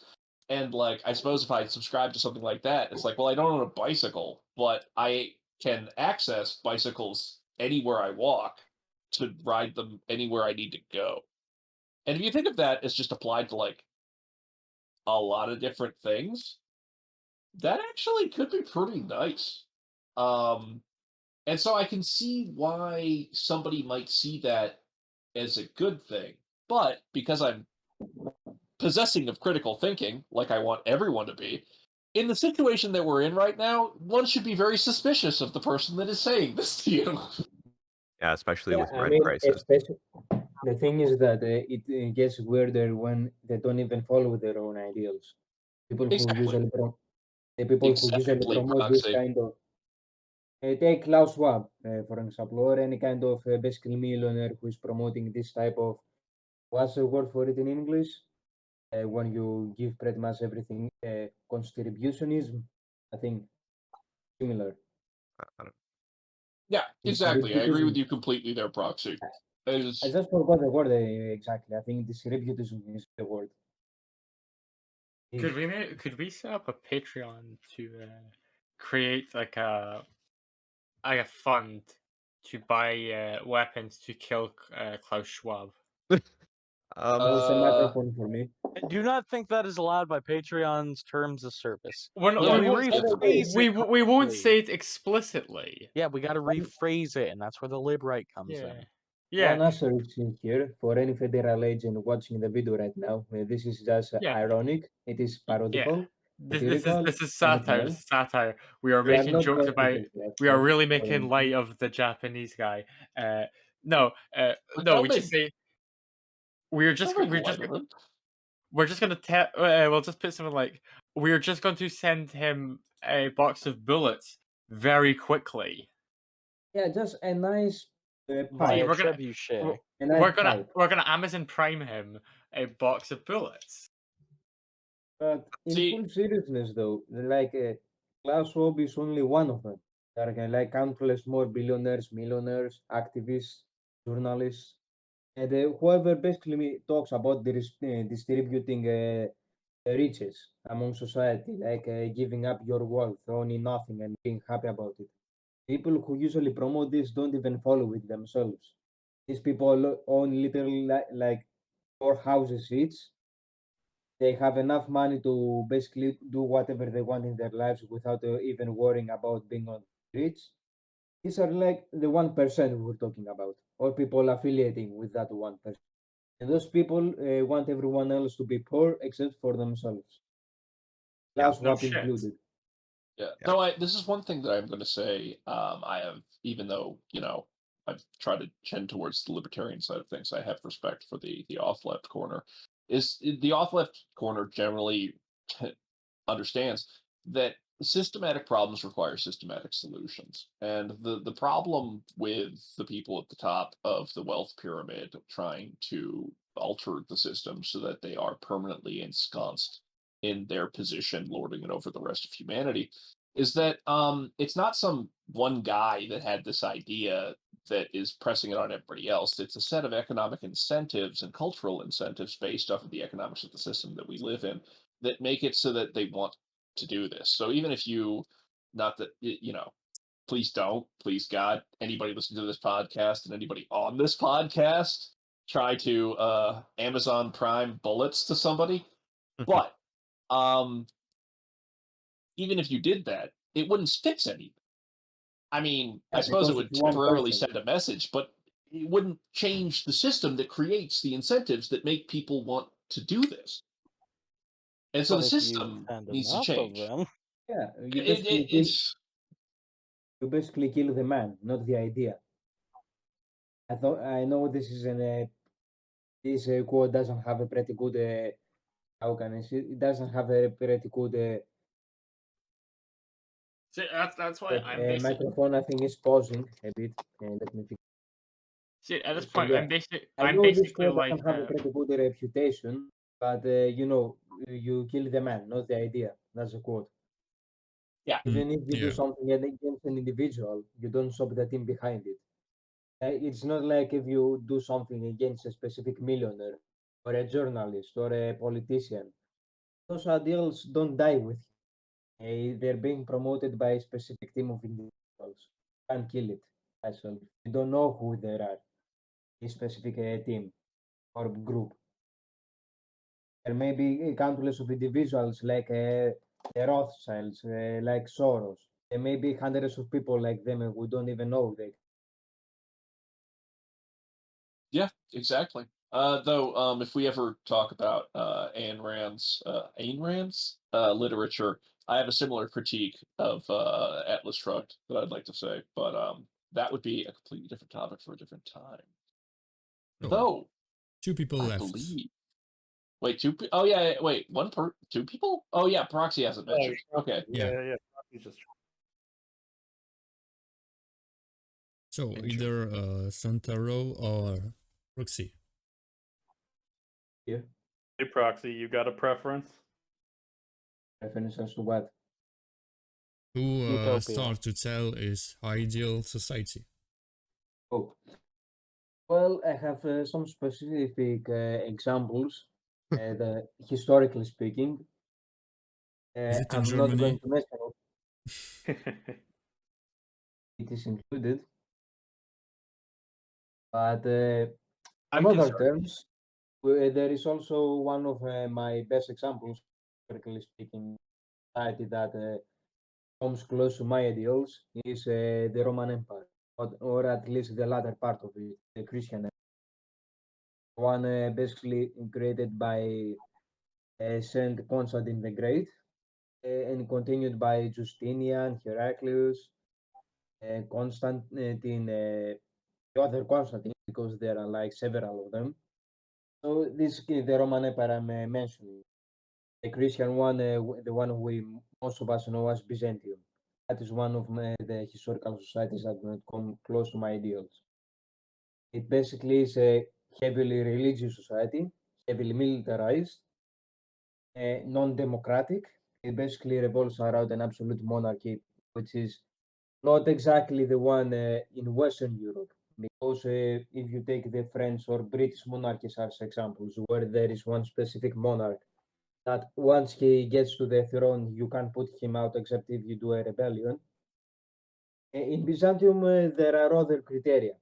And like I suppose if I subscribe to something like that, it's like, well, I don't own a bicycle, but I can access bicycles anywhere I walk to ride them anywhere I need to go. And if you think of that as just applied to like a lot of different things, that actually could be pretty nice. And so I can see why somebody might see that as a good thing. But because I'm possessing of critical thinking, like I want everyone to be, in the situation that we're in right now, one should be very suspicious of the person that is saying this to you. Yeah, especially with I rent mean, prices. especially the thing is that it gets weirder when they don't even follow their own ideals. People who Exactly. usually promote this Proxy. kind of take Klaus Schwab, for example, or any kind of basically millionaire who is promoting this type of what's the word for it in English? When you give pretty much everything contributionism, I think similar. I don't Yeah, exactly. I agree with you completely there, Proxy. I just forgot the word exactly. I think distributism is the word. Could we set up a Patreon to create like a fund to buy weapons to kill Klaus Schwab? What's a microphone for me? I do not think that is allowed by Patreon's terms of service. Well, no, Yeah, we won't correctly. say it explicitly. Yeah, we got to rephrase it, and that's where the lib right comes Yeah. in. Yeah. One answer is in here for any federal agent watching the video right now. This is just Yeah. ironic. It is parodical. This is anything satire. else. Satire. We are We are making not jokes going about. to take We are that, really or making anything. light of the Japanese guy. No. But No. don't We make- just say we're just don't make light of it. we're just gonna tell. We'll just put something like we're just going to send him a box of bullets very quickly. Yeah, just a nice See, pipe. we're gonna trebuchet. A nice pipe. we're gonna Amazon Prime him a box of bullets. But in See- full seriousness, though, like Klaus Schwab is only one of them. There are like countless more billionaires, millionaires, activists, journalists, and whoever basically talks about distributing riches among society, like giving up your wealth, owning nothing, and being happy about it. People who usually promote this don't even follow it themselves. These people own literally like 4 houses each. They have enough money to basically do whatever they want in their lives without even worrying about being on rich. These are like the 1% we're talking about, or people affiliating with that 1%. And those people want everyone else to be poor except for themselves. That's No what shit. included. Yeah. Yeah. No, this is one thing that I'm going to say. I have, even though I've tried to tend towards the libertarian side of things, I have respect for the off left corner. Is the off left corner generally understands that systematic problems require systematic solutions, and the problem with the people at the top of the wealth pyramid trying to alter the system so that they are permanently ensconced in their position, lording it over the rest of humanity, is that it's not some one guy that had this idea that is pressing it on everybody else. It's a set of economic incentives and cultural incentives based off of the economics of the system that we live in that make it so that they want to do this. So even if you, not that, please don't, please God, anybody listening to this podcast and anybody on this podcast try to Amazon Prime bullets to somebody. But even if you did that, it wouldn't fix anything. I mean, Yeah, I suppose it because would it's one temporarily person. send a message, but it wouldn't change the system that creates the incentives that make people want to do this. And so But the if you system send needs to enough of change. them, Yeah, It's you basically kill the man, not the idea. I know this is this quote doesn't have a pretty good how can I say it doesn't have a pretty good See, that's why I'm basically. microphone. I think is pausing a bit. Let me fix. See, at this So, point, yeah. I I'm know this basically quote like. doesn't have a pretty good reputation, but you kill the man, not the idea. That's a quote. Yeah. Even if you do Yeah. something against an individual, you don't stop the team behind it. It's not like if you do something against a specific millionaire or a journalist or a politician. Those ideals don't die with you. They're being promoted by a specific team of individuals. You can't kill it. Actually, you don't know who they are. A specific team or group. There may be countless of individuals like the Rothschilds, like Soros. There may be hundreds of people like them and we don't even know they. Yeah, exactly. Though, if we ever talk about Ayn Rand's literature, I have a similar critique of Atlas Shrugged that I'd like to say, but that would be a completely different topic for a different time. Oh, Though, 2 people I left. believe. Wait, oh yeah, wait, 2 people? Oh yeah, Proxy hasn't mentioned. Okay. Yeah. Just... So either sentarot or Proxy. Yeah. Hey, Proxy, you got a preference? Preference as to what? Who start to tell is ideal society. Oh. Well, I have some specific examples, historically speaking. Is it in I'm not Germany? going to mention it is included, but I'm on other concerned. terms, there is also one of my best examples, historically speaking, society that comes close to my ideals is the Roman Empire, or at least the latter part of it, the Christian Empire. One basically created by Saint Constantine the Great, and continued by Justinian, Heraclius, Constantine, the other Constantine, because there are like several of them. So this is the Roman Empire I'm mentioning. The Christian one, the one we most of us know as Byzantium. That is one of the historical societies that come close to my ideals. It basically is a heavily religious society, heavily militarized, non-democratic. It basically revolves around an absolute monarchy, which is not exactly the one in Western Europe. Because if you take the French or British monarchies as examples, where there is one specific monarch that once he gets to the throne, you can't put him out except if you do a rebellion. In Byzantium, there are other criteria.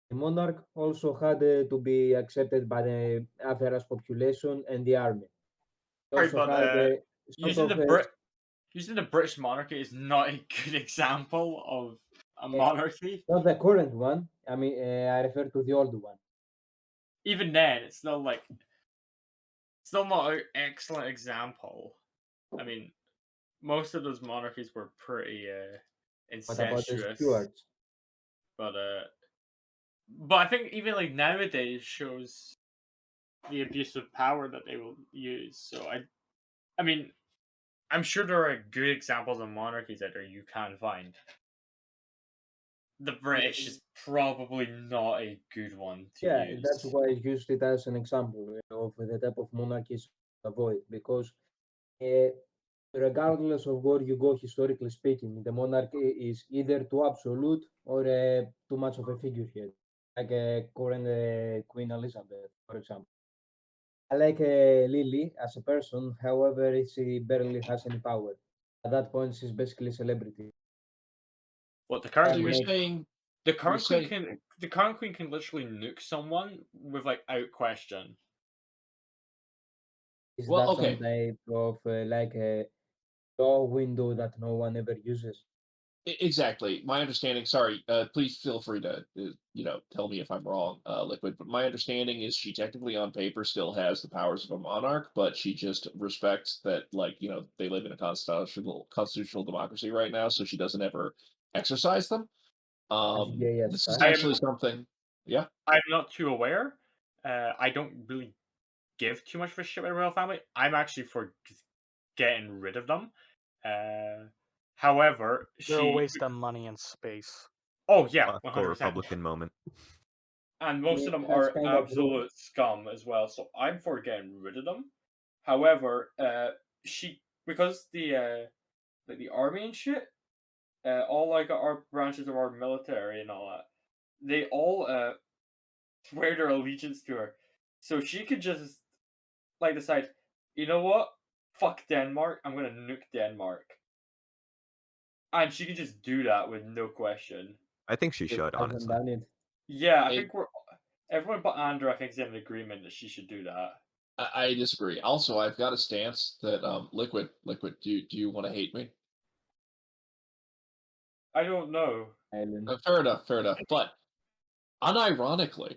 The monarch also had to be accepted by the average population and the army. Sorry, but using of, using the British monarchy is not a good example of a monarchy. not the current one. I mean, I refer to the old one. Even then, it's still not an excellent example. I mean, most of those monarchies were pretty What about the incestuous. Stuarts? But I think even like nowadays shows the abuse of power that they will use. So I mean, I'm sure there are good examples of monarchies that you can find. The British is probably not a good one to use. That's why I used it as an example of the type of monarchies to avoid, because regardless of where you go historically speaking, the monarch is either too absolute or too much of a figurehead, like current Queen Elizabeth, for example. I like Lily as a person, however, she barely has any power. At that point, she's basically a celebrity. What the current You're queen? saying The current queen can literally nuke someone without question. Is that some type of like a law window that no one ever uses? Exactly. My understanding, sorry, please feel free to, tell me if I'm wrong, Liquid, but my understanding is she technically on paper still has the powers of a monarch, but she just respects that, they live in a constitutional democracy right now, so she doesn't ever exercise them. This is actually something, yeah. I'm not too aware. I don't really give too much of a shit about the royal family. I'm actually for getting rid of them. However, they're a waste of money and space. Oh yeah, 100%. Republican moment. And most of them are absolute scum as well. So I'm for getting rid of them. However, because the army and shit, all like our branches of our military and all that, they all swear their allegiance to her. So she could just decide, you know what? Fuck Denmark, I'm gonna nuke Denmark. And she could just do that with no question. I think she should, honestly. Yeah, I think everyone but Andrew, I think, is in agreement that she should do that. I disagree. Also, I've got a stance that Liquid, do you want to hate me? I don't know. Fair enough. But unironically,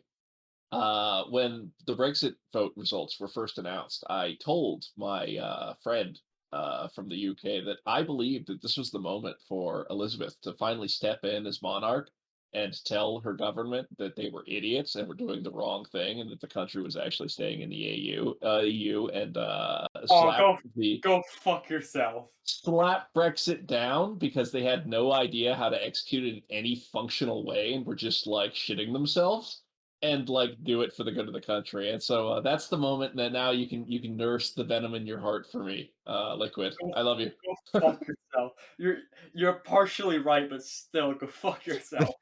when the Brexit vote results were first announced, I told my friend from the UK that I believe that this was the moment for Elizabeth to finally step in as monarch and tell her government that they were idiots and were doing the wrong thing, and that the country was actually staying in the EU, and go fuck yourself. Slap Brexit down because they had no idea how to execute it in any functional way and were just like shitting themselves, and like do it for the good of the country. And so that's the moment that now you can nurse the venom in your heart for me, Liquid. I love you. Go fuck yourself. You're partially right, but still, go fuck yourself.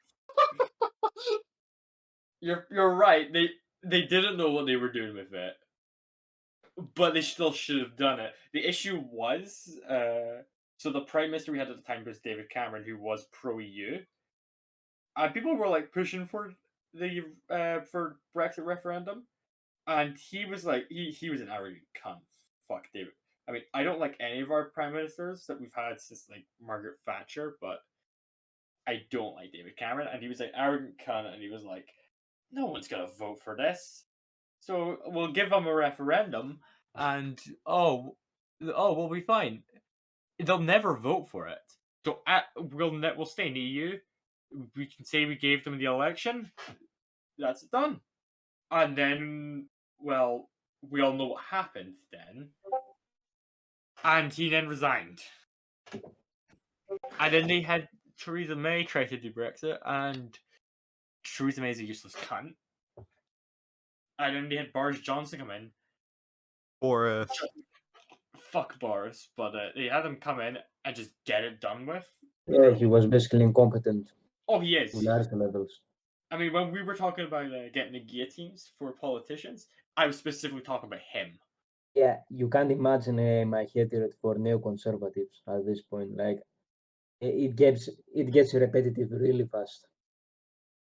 You're right. They didn't know what they were doing with it, but they still should have done it. The issue was, so the prime minister we had at the time was David Cameron, who was pro EU. People were like pushing for the for Brexit referendum, and he was like, he was an arrogant cunt. Fuck David. I mean, I don't like any of our prime ministers that we've had since like Margaret Thatcher, but I don't like David Cameron. And he was like arrogant cunt, and he was like, no one's gonna vote for this, so we'll give them a referendum, and we'll be fine. They'll never vote for it. So we'll stay in the EU. We can say we gave them the election. That's done. And then, well, we all know what happened then. And he then resigned. And then they had Theresa May try to do Brexit, and Theresa May is a useless cunt. And then they had Boris Johnson come in. Boris. Fuck Boris, but they had him come in and just get it done with. Yeah, he was basically incompetent. Oh, he is. To large levels. I mean, when we were talking about getting the guillotines for politicians, I was specifically talking about him. Yeah, you can't imagine my hatred for neoconservatives at this point. Like, it gets repetitive really fast.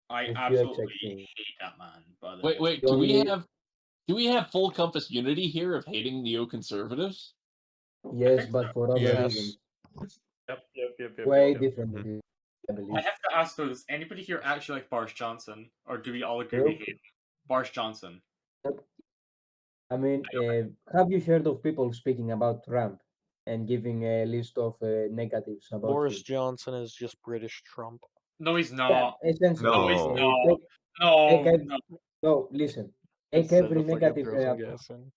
I absolutely hate that man. But wait, do we have full compass unity here of hating neoconservatives? Yes, but for other reasons. Yep. Way different. I believe. I have to ask though, does anybody here actually like Boris Johnson, or do we all agree we hate him? Boris Johnson? I mean, have you heard of people speaking about Trump and giving a list of negatives about Boris him? Johnson is just British Trump. No, he's not. Yeah, essentially. No, he's not. No, listen. It's Take every a fucking negative. truth, I'm guessing.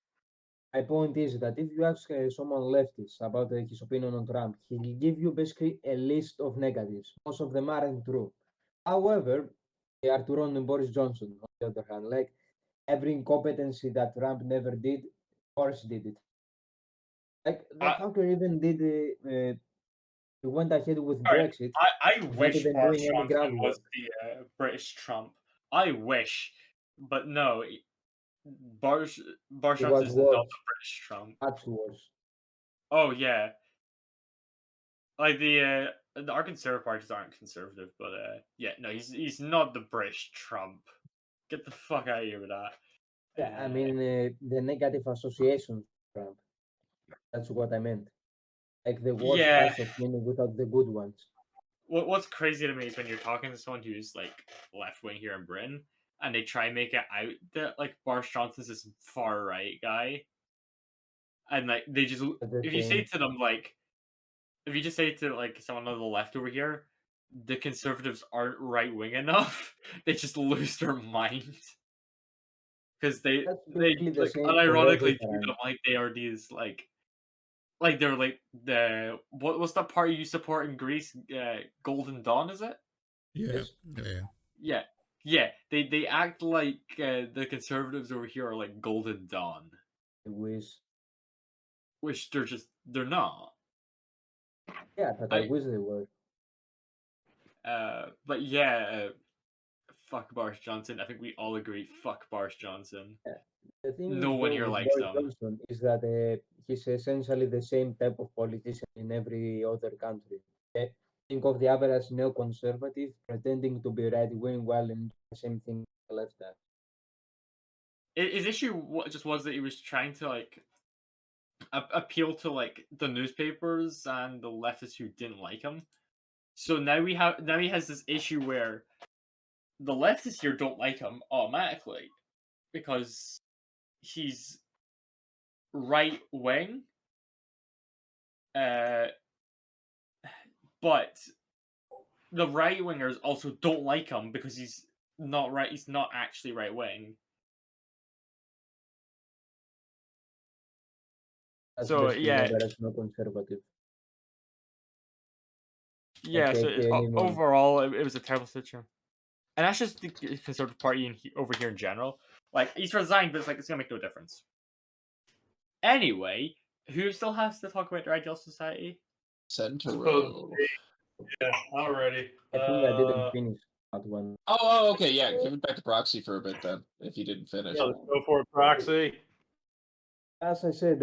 My point is that if you ask someone leftist about his opinion on Trump, he will give you basically a list of negatives. Most of them aren't true. However, they are true on Boris Johnson, on the other hand. Like, every incompetency that Trump never did, Boris did it. Like, the fucker even did he went ahead with Brexit. I wish Boris Johnson was the British Trump. I wish, but no. Boris Johnson is not the British Trump. That's worse. Oh yeah, like the our conservative parties aren't conservative, but yeah, no, he's not the British Trump. Get the fuck out of here with that. Yeah, I mean the negative association Trump. That's what I meant. Like the worst parts of him without the good ones. What's crazy to me is when you're talking to someone who's like left wing here in Britain, and they try and make it out that like Boris Johnson's this far right guy, and like they just if you say to them like, if you just say to like someone on the left over here, the conservatives aren't right wing enough, they just lose their mind because they like, unironically treat them like they are these like they're like the what's that party you support in Greece? Golden Dawn, is it? Yeah. They act like the conservatives over here are like Golden Dawn. Which they're not. Yeah, but I wish they were. But yeah, fuck Boris Johnson. I think we all agree. Fuck Boris Johnson. Yeah. The thing no one here likes Boris Johnson is that he's essentially the same type of politician in every other country. Okay? Think of the average neoconservative pretending to be right wing while in the same thing on the left does. His issue just was that he was trying to like appeal to like the newspapers and the leftists who didn't like him. So now he has this issue where the leftists here don't like him automatically because he's right wing, But the right wingers also don't like him because he's not right. He's not actually right wing. So yeah, that's not conservative. Yeah. So overall, it was a terrible situation, and that's just the Conservative Party over here in general. Like he's resigned, but it's like it's gonna make no difference. Anyway, who still has to talk about their ideal society? Sentarot. Yeah, alrighty. I think I didn't finish that one. Oh, okay, yeah. Give it back to Proxy for a bit then, if you didn't finish. Yeah, let's go for it, Proxy. As I said,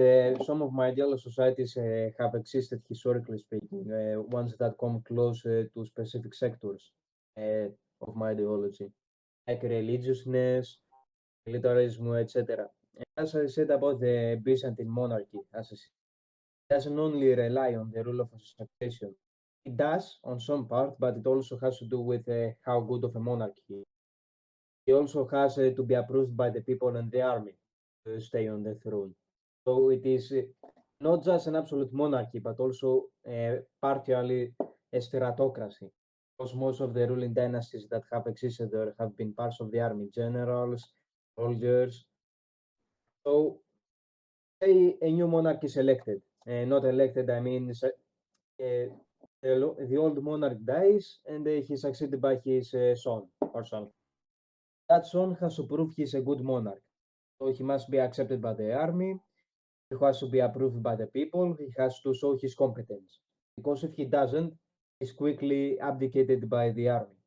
some of my ideal societies have existed historically speaking, ones that come close to specific sectors of my ideology, like religiousness, militarism, etc. As I said about the Byzantine monarchy, as I said, it doesn't only rely on the rule of succession. It does on some part, but it also has to do with how good of a monarchy he is. He also has to be approved by the people and the army to stay on the throne. So it is not just an absolute monarchy, but also partially a steratocracy. Because most of the ruling dynasties that have existed there have been parts of the army, generals, soldiers. So, say a new monarch is elected. Not elected, I mean, the old monarch dies and he's succeeded by his son or something. That son has to prove he's a good monarch. So he must be accepted by the army. He has to be approved by the people. He has to show his competence. Because if he doesn't, he's quickly abdicated by the army.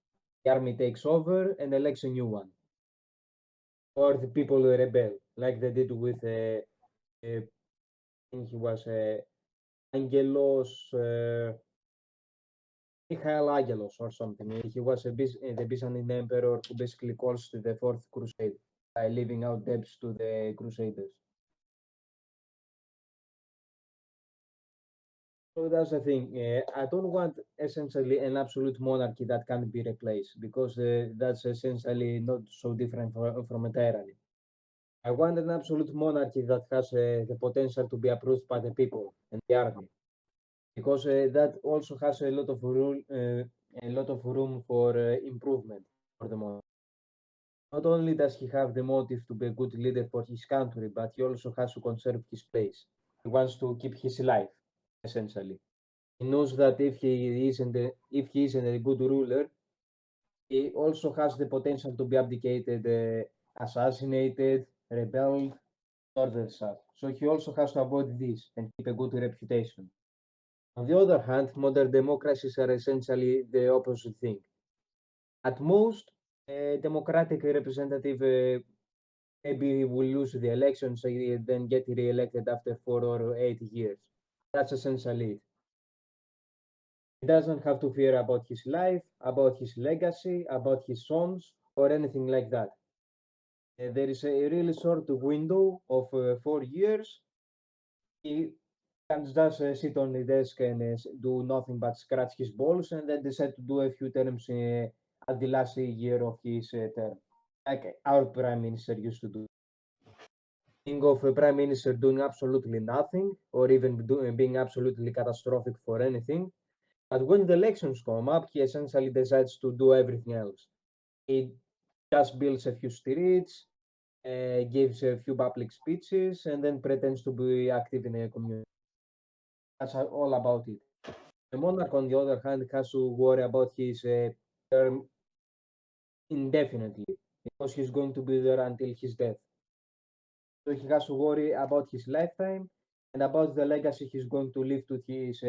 The army takes over and elects a new one. Or the people rebel, like they did with, I think he was Angelos, Michael Angelos or something. He was the Byzantine emperor who basically calls to the Fourth Crusade by leaving out debts to the Crusaders. So that's the thing. I don't want essentially an absolute monarchy that can't be replaced because that's essentially not so different from a tyranny. I want an absolute monarchy that has the potential to be approved by the people and the army, because that also has a lot of room for improvement for the monarch. Not only does he have the motive to be a good leader for his country, but he also has to conserve his place. He wants to keep his life, essentially. He knows that if he isn't a good ruler, he also has the potential to be abdicated, assassinated, rebelled, other stuff. So he also has to avoid this and keep a good reputation. On the other hand, modern democracies are essentially the opposite thing. At most, a democratic representative maybe will lose the elections and then get re-elected after 4 or 8 years. That's essentially it. He doesn't have to fear about his life, about his legacy, about his sons, or anything like that. There is a really short window of 4 years. He can just sit on the desk and do nothing but scratch his balls and then decide to do a few terms at the last year of his term, like our prime minister used to do. Think of a prime minister doing absolutely nothing or even being absolutely catastrophic for anything. But when the elections come up, he essentially decides to do everything else. He just builds a few streets, gives a few public speeches, and then pretends to be active in a community. That's all about it. The monarch, on the other hand, has to worry about his term indefinitely because he's going to be there until his death. So he has to worry about his lifetime and about the legacy he's going to leave to his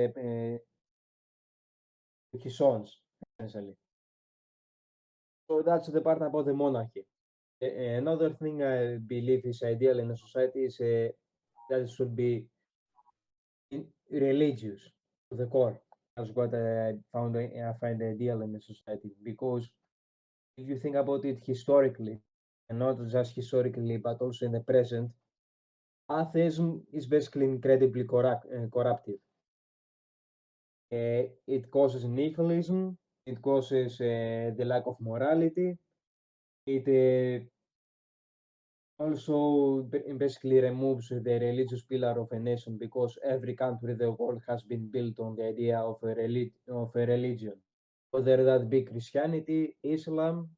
sons, essentially. So that's the part about the monarchy. Another thing I believe is ideal in a society is that it should be religious to the core. That's what I find ideal in a society, because if you think about it historically, and not just historically, but also in the present, atheism is basically incredibly corruptive. It causes nihilism, it causes the lack of morality, it Also basically removes the religious pillar of a nation because every country in the world has been built on the idea of a religion, whether that be Christianity, Islam,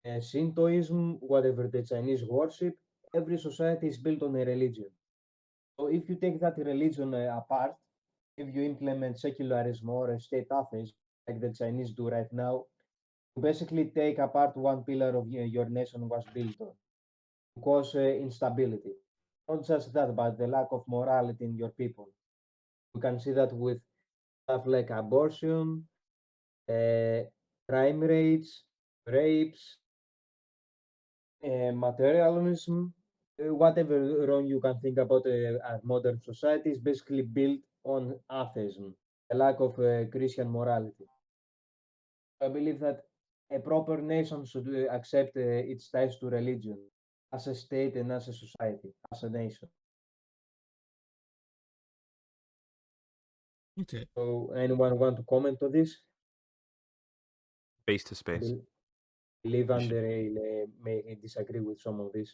Shintoism, whatever the Chinese worship. Every society is built on a religion. So if you take that religion apart, if you implement secularism or a state atheism, like the Chinese do right now, you basically take apart one pillar of your nation was built on, cause instability. Not just that, but the lack of morality in your people. You can see that with stuff like abortion, crime rates, rapes, materialism, whatever wrong you can think about modern society is basically built on atheism, a lack of Christian morality. I believe that a proper nation should accept its ties to religion as a state and as a society, as a nation. Okay. So, anyone want to comment on this? Space to space. Believe Anderviel may disagree with some of this.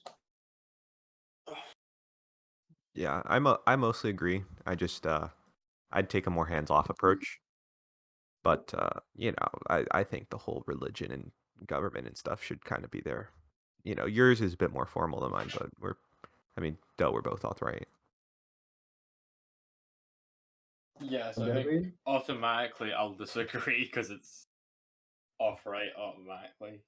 Yeah, I mostly agree. I just I'd take a more hands-off approach. But you know, I think the whole religion and government and stuff should kind of be there. You know, yours is a bit more formal than mine, but we're both alt-right. Yeah, so I think automatically I'll disagree because it's off-right automatically.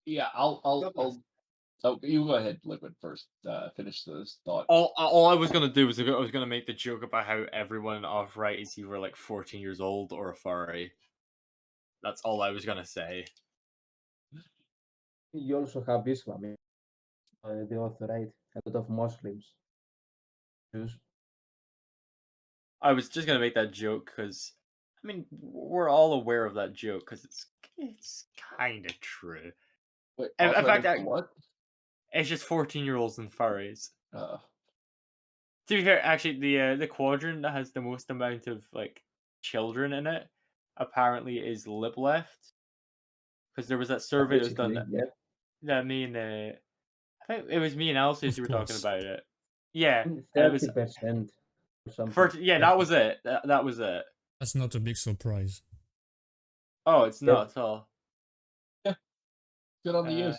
Yeah, I'll. Oh, you go ahead, Liquid, first. Finish this thought. All I was gonna do was I was gonna make the joke about how everyone off-right is either like 14 years old or a furry. That's all I was gonna say. You also have Islam, the alt-right, a lot of Muslims. Jews. I was just gonna make that joke because, I mean, we're all aware of that joke because it's kind of true. Wait, in fact, what? It's just 14-year-olds and furries. Uh, To be fair, actually, the quadrant that has the most amount of like children in it apparently is Lib Left, because there was that survey that was done that me and I think it was me and Alcaeus who were talking about it. Yeah, and it was 30% or something. 30, yeah, that was it. That was it. That's not a big surprise. Oh, it's not at all. Yeah, good on the use.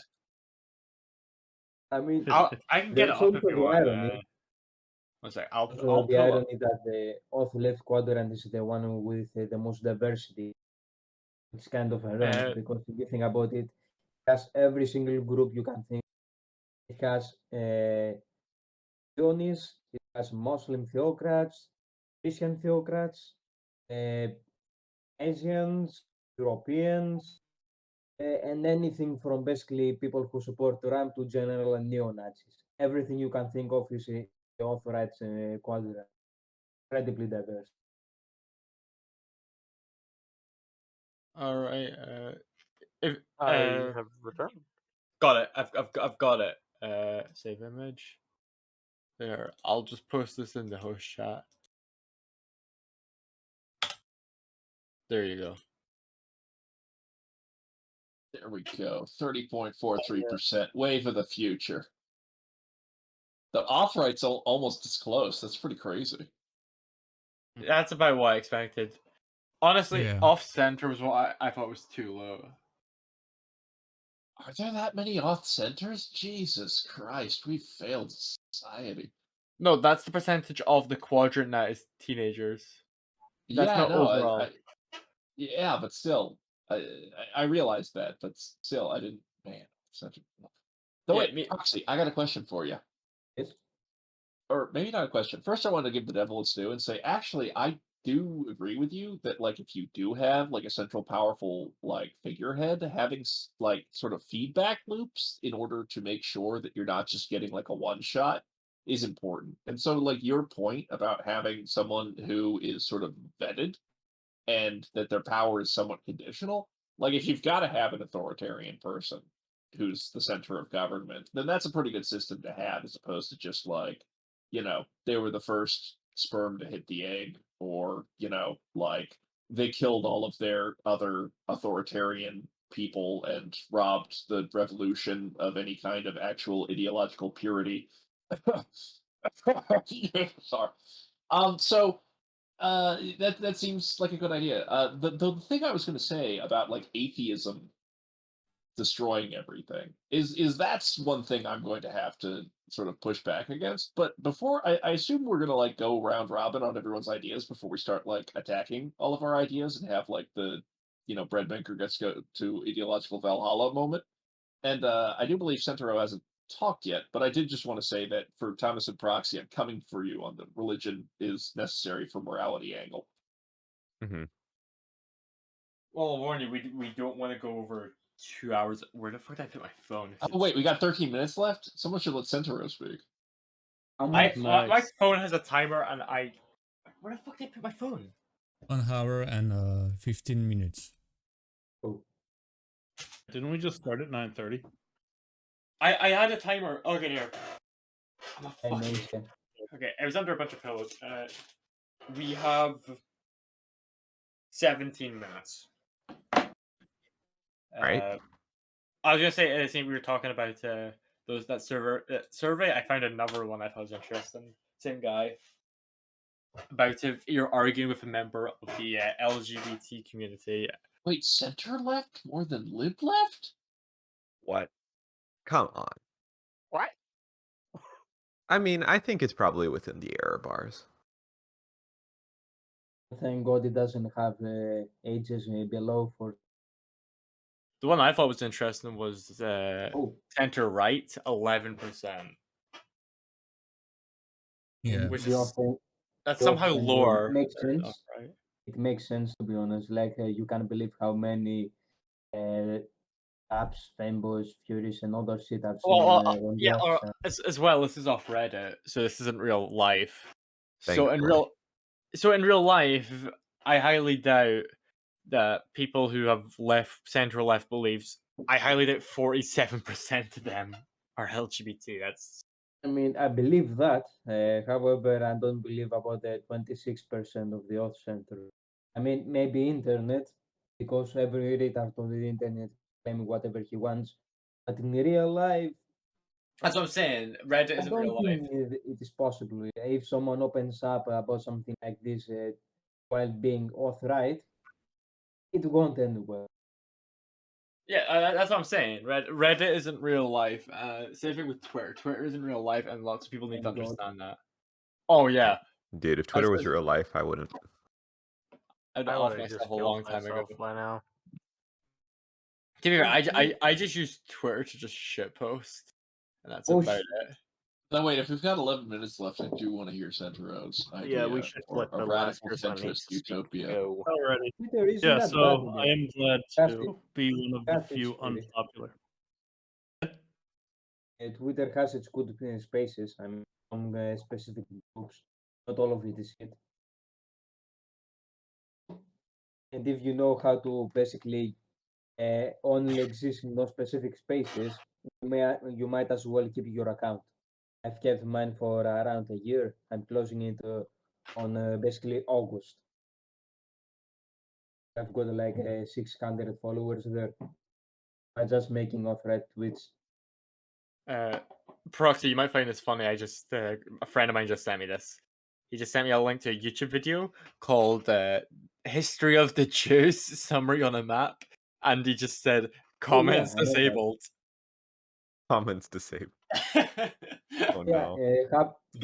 I mean, I can get it up if you want. One sec, I'll the pull irony that the left quadrant is the one with the most diversity. It's kind of ironic because if you think about it, it has every single group you can think. It has Zionists, it has Muslim theocrats, Christian theocrats, Asians, Europeans, and anything from basically people who support Trump to general and neo-Nazis. Everything you can think of is the alt-right quadrant. Incredibly diverse. All right. If I have returned. Got it. I've got it. Save image. There. I'll just post this in the host chat. There you go. There we go. 30.43%. Wave of the future. The off-right's almost as close. That's pretty crazy. That's about what I expected. Honestly, Yeah. off-center was what I thought was too low. Are there that many off-centers? Jesus Christ, we've failed society. No, that's the percentage of the quadrant that is teenagers. That's not overall. Yeah, but still, I realized that, but still, I didn't. Man, such a. So wait, Proxy, I got a question for you. Yes. Or maybe not a question. First, I want to give the devil its due and say, actually, I do agree with you that, like, if you do have like a central powerful like figurehead, having like sort of feedback loops in order to make sure that you're not just getting like a one shot is important. And so, like, your point about having someone who is sort of vetted and that their power is somewhat conditional, like, if you've got to have an authoritarian person who's the center of government, then that's a pretty good system to have, as opposed to just like, you know, they were the first sperm to hit the egg, or, you know, like they killed all of their other authoritarian people and robbed the revolution of any kind of actual ideological purity. Sorry. So that seems like a good idea. The thing I was going to say about like atheism destroying everything is that's one thing I'm going to have to sort of push back against. But before I assume we're gonna like go round robin on everyone's ideas before we start like attacking all of our ideas and have like the breadmaker gets go to ideological Valhalla moment. And I do believe Sentaro hasn't talked yet, but I did just want to say that for Thomas and Proxy, I'm coming for you on the religion is necessary for morality angle. Mm-hmm. Well, I'll warn you, we don't want to go over 2 hours. Where the fuck did I put my phone? Oh wait, we got 13 minutes left. Someone should let Sentaro speak. My phone has a timer, and where the fuck did I put my phone? 1 hour and 15 minutes. Oh, Didn't we just start at 9:30? I had a timer. Okay, here. I'm a fucking... amazing. Okay, it was under a bunch of pillows. We have 17 minutes. Right. I was gonna say, I think we were talking about that survey. I found another one I thought was interesting. Same guy. About if you're arguing with a member of the LGBT community. Wait, center left more than lib left? What? Come on. What? I mean, I think it's probably within the error bars. Thank God it doesn't have ages below for. The one I thought was interesting was center right, 11%. Yeah. Which The is often, that's the somehow often lower. makes sense. Right? It makes sense, to be honest. Like you can't believe how many apps, fanboys, furies, and other shit I've seen on the Yeah, off. as well. This is off Reddit, so this isn't real life. Thankfully. So in real life, I highly doubt that people who have central left beliefs, I highly doubt 47% of them are LGBT. I mean, I believe that. However, I don't believe about the 26% of the off center. I mean, maybe internet, because every retard on the internet claim whatever he wants. But in real life, that's what I'm saying. Reddit I isn't don't real life. think it is possible. If someone opens up about something like this while being outright, it won't end well. Yeah, that's what I'm saying. Reddit isn't real life. Same thing with Twitter. Twitter isn't real life, and lots of people need to understand that. Oh yeah, Dude, if Twitter was real life, I wouldn't. I'd I off would have myself just a killed long time ago. myself by now. To be fair, I just use Twitter to just shitpost, and that's about it. No, wait, if we've got 11 minutes left, I do want to hear Centero's idea. Yeah, we should let a the last radical person centrist needs to utopia. go. Alrighty. Twitter isn't Yeah, that so bad I am glad to be one of the few unpopular. Twitter has its good spaces. I mean, some specific groups. Not all of it is hit. And if you know how to basically only exist in those specific spaces, you might as well keep your account. I've kept mine for around a year. I'm closing it on basically August. I've got like 600 followers there. I'm just making off-right tweets. Proxy, you might find this funny. I just a friend of mine just sent me this. He just sent me a link to a YouTube video called "History of the Jews: Summary on a Map," and he just said comments disabled. Comments disabled. Oh no.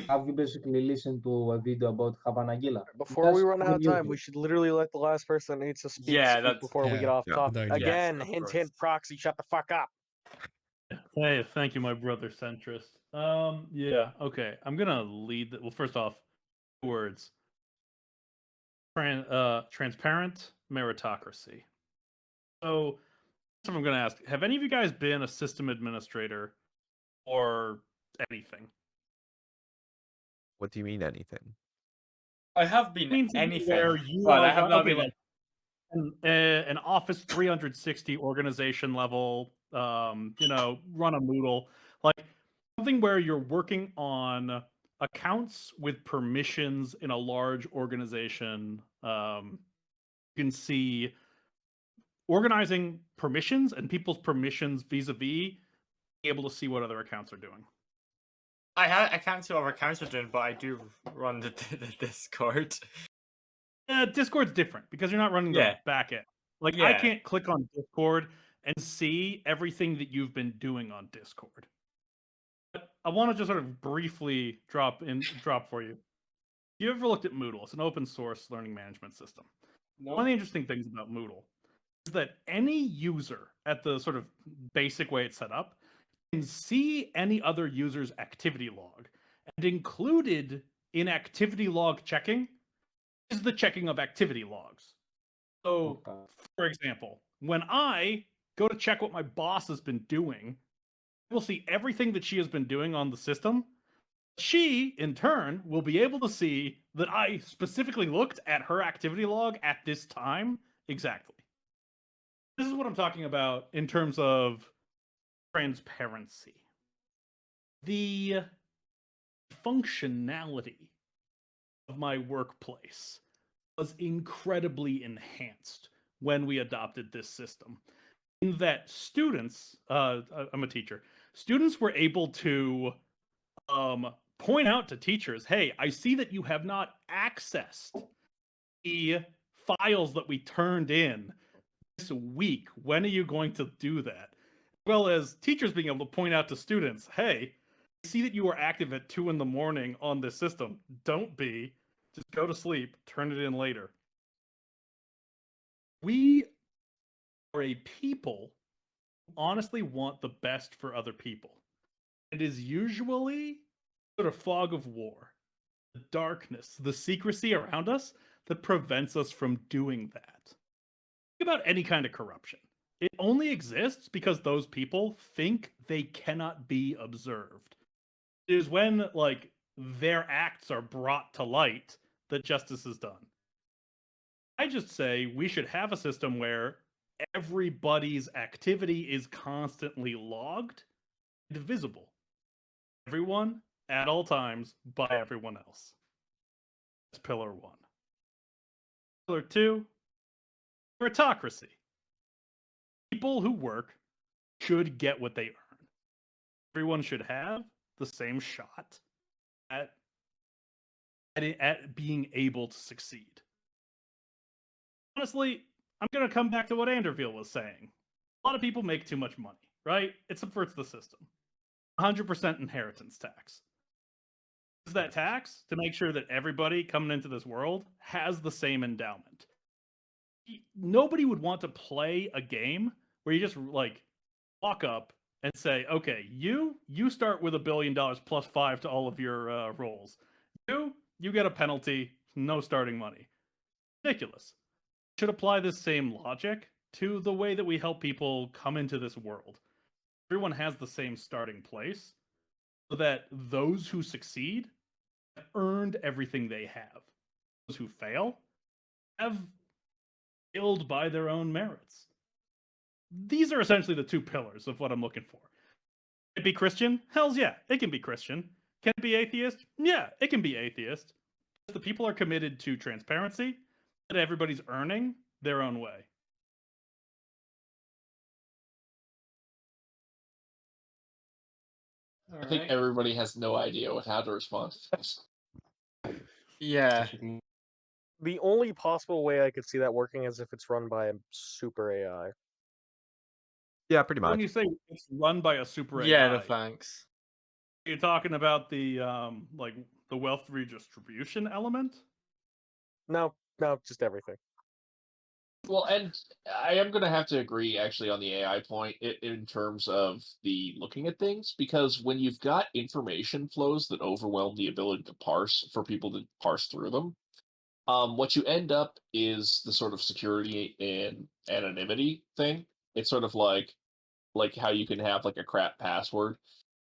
Have you basically listened to a video about Habanagila? Before we run out of time, we should literally let the last person that needs to speak before we get off topic. Again, hint, Proxy, shut the fuck up. Hey, thank you, my brother centrist. Yeah, okay. I'm gonna lead. Well, first off, words. Transparent meritocracy. So, that's what I'm gonna ask. Have any of you guys been a system administrator or anything? What do you mean anything? I have been anything, you but are, I have not okay, been like an Office 360 organization level. Run a Moodle, like something where you're working on accounts with permissions in a large organization. You can see organizing permissions and people's permissions vis-a-vis being able to see what other accounts are doing. I can't see what other accounts are doing, but I do run the Discord. Discord's different because you're not running the back end. Like, I can't click on Discord and see everything that you've been doing on Discord. But I want to just sort of briefly drop for you. You ever looked at Moodle? It's an open source learning management system. No. One of the interesting things about Moodle is that any user at the sort of basic way it's set up can see any other user's activity log. And included in activity log checking is the checking of activity logs. So, for example, when I go to check what my boss has been doing, we'll see everything that she has been doing on the system. She, in turn, will be able to see that I specifically looked at her activity log at this time exactly. This is what I'm talking about in terms of transparency. The functionality of my workplace was incredibly enhanced when we adopted this system. In that students, I'm a teacher, students were able to point out to teachers, hey, I see that you have not accessed the files that we turned in this week. When are you going to do that? As well as teachers being able to point out to students, hey, I see that you are active at 2 a.m. on this system. Don't be. Just go to sleep. Turn it in later. We are a people who honestly want the best for other people. It is usually sort of fog of war, the darkness, the secrecy around us that prevents us from doing that. Think about any kind of corruption. It only exists because those people think they cannot be observed. It is when, like, their acts are brought to light that justice is done. I just say we should have a system where everybody's activity is constantly logged and visible. Everyone, at all times, by everyone else. That's pillar 1. Pillar 2, meritocracy. People who work should get what they earn. Everyone should have the same shot at being able to succeed. Honestly, I'm going to come back to what Anderviel was saying. A lot of people make too much money, right? It subverts the system. 100% inheritance tax. Is that tax to make sure that everybody coming into this world has the same endowment? Nobody would want to play a game where you just like walk up and say, okay, you start with $1 billion plus 5 to all of your rolls. You get a penalty, no starting money. Ridiculous. Should apply this same logic to the way that we help people come into this world. Everyone has the same starting place, so that those who succeed have earned everything they have. Those who fail have failed by their own merits. These are essentially the 2 pillars of what I'm looking for. Can it be Christian? Hells yeah, it can be Christian. Can it be atheist? Yeah, it can be atheist. If the people are committed to transparency, that everybody's earning their own way. I think everybody has no idea how to respond to this. Yeah. The only possible way I could see that working is if it's run by a super AI. Yeah, pretty much. When you say it's run by a super AI, yeah, no thanks. Are you talking about the like the wealth redistribution element? No, just everything. Well, and I am going to have to agree actually on the AI point in terms of the looking at things, because when you've got information flows that overwhelm the ability to parse for people to parse through them, what you end up is the sort of security and anonymity thing. It's sort of like how you can have like a crap password,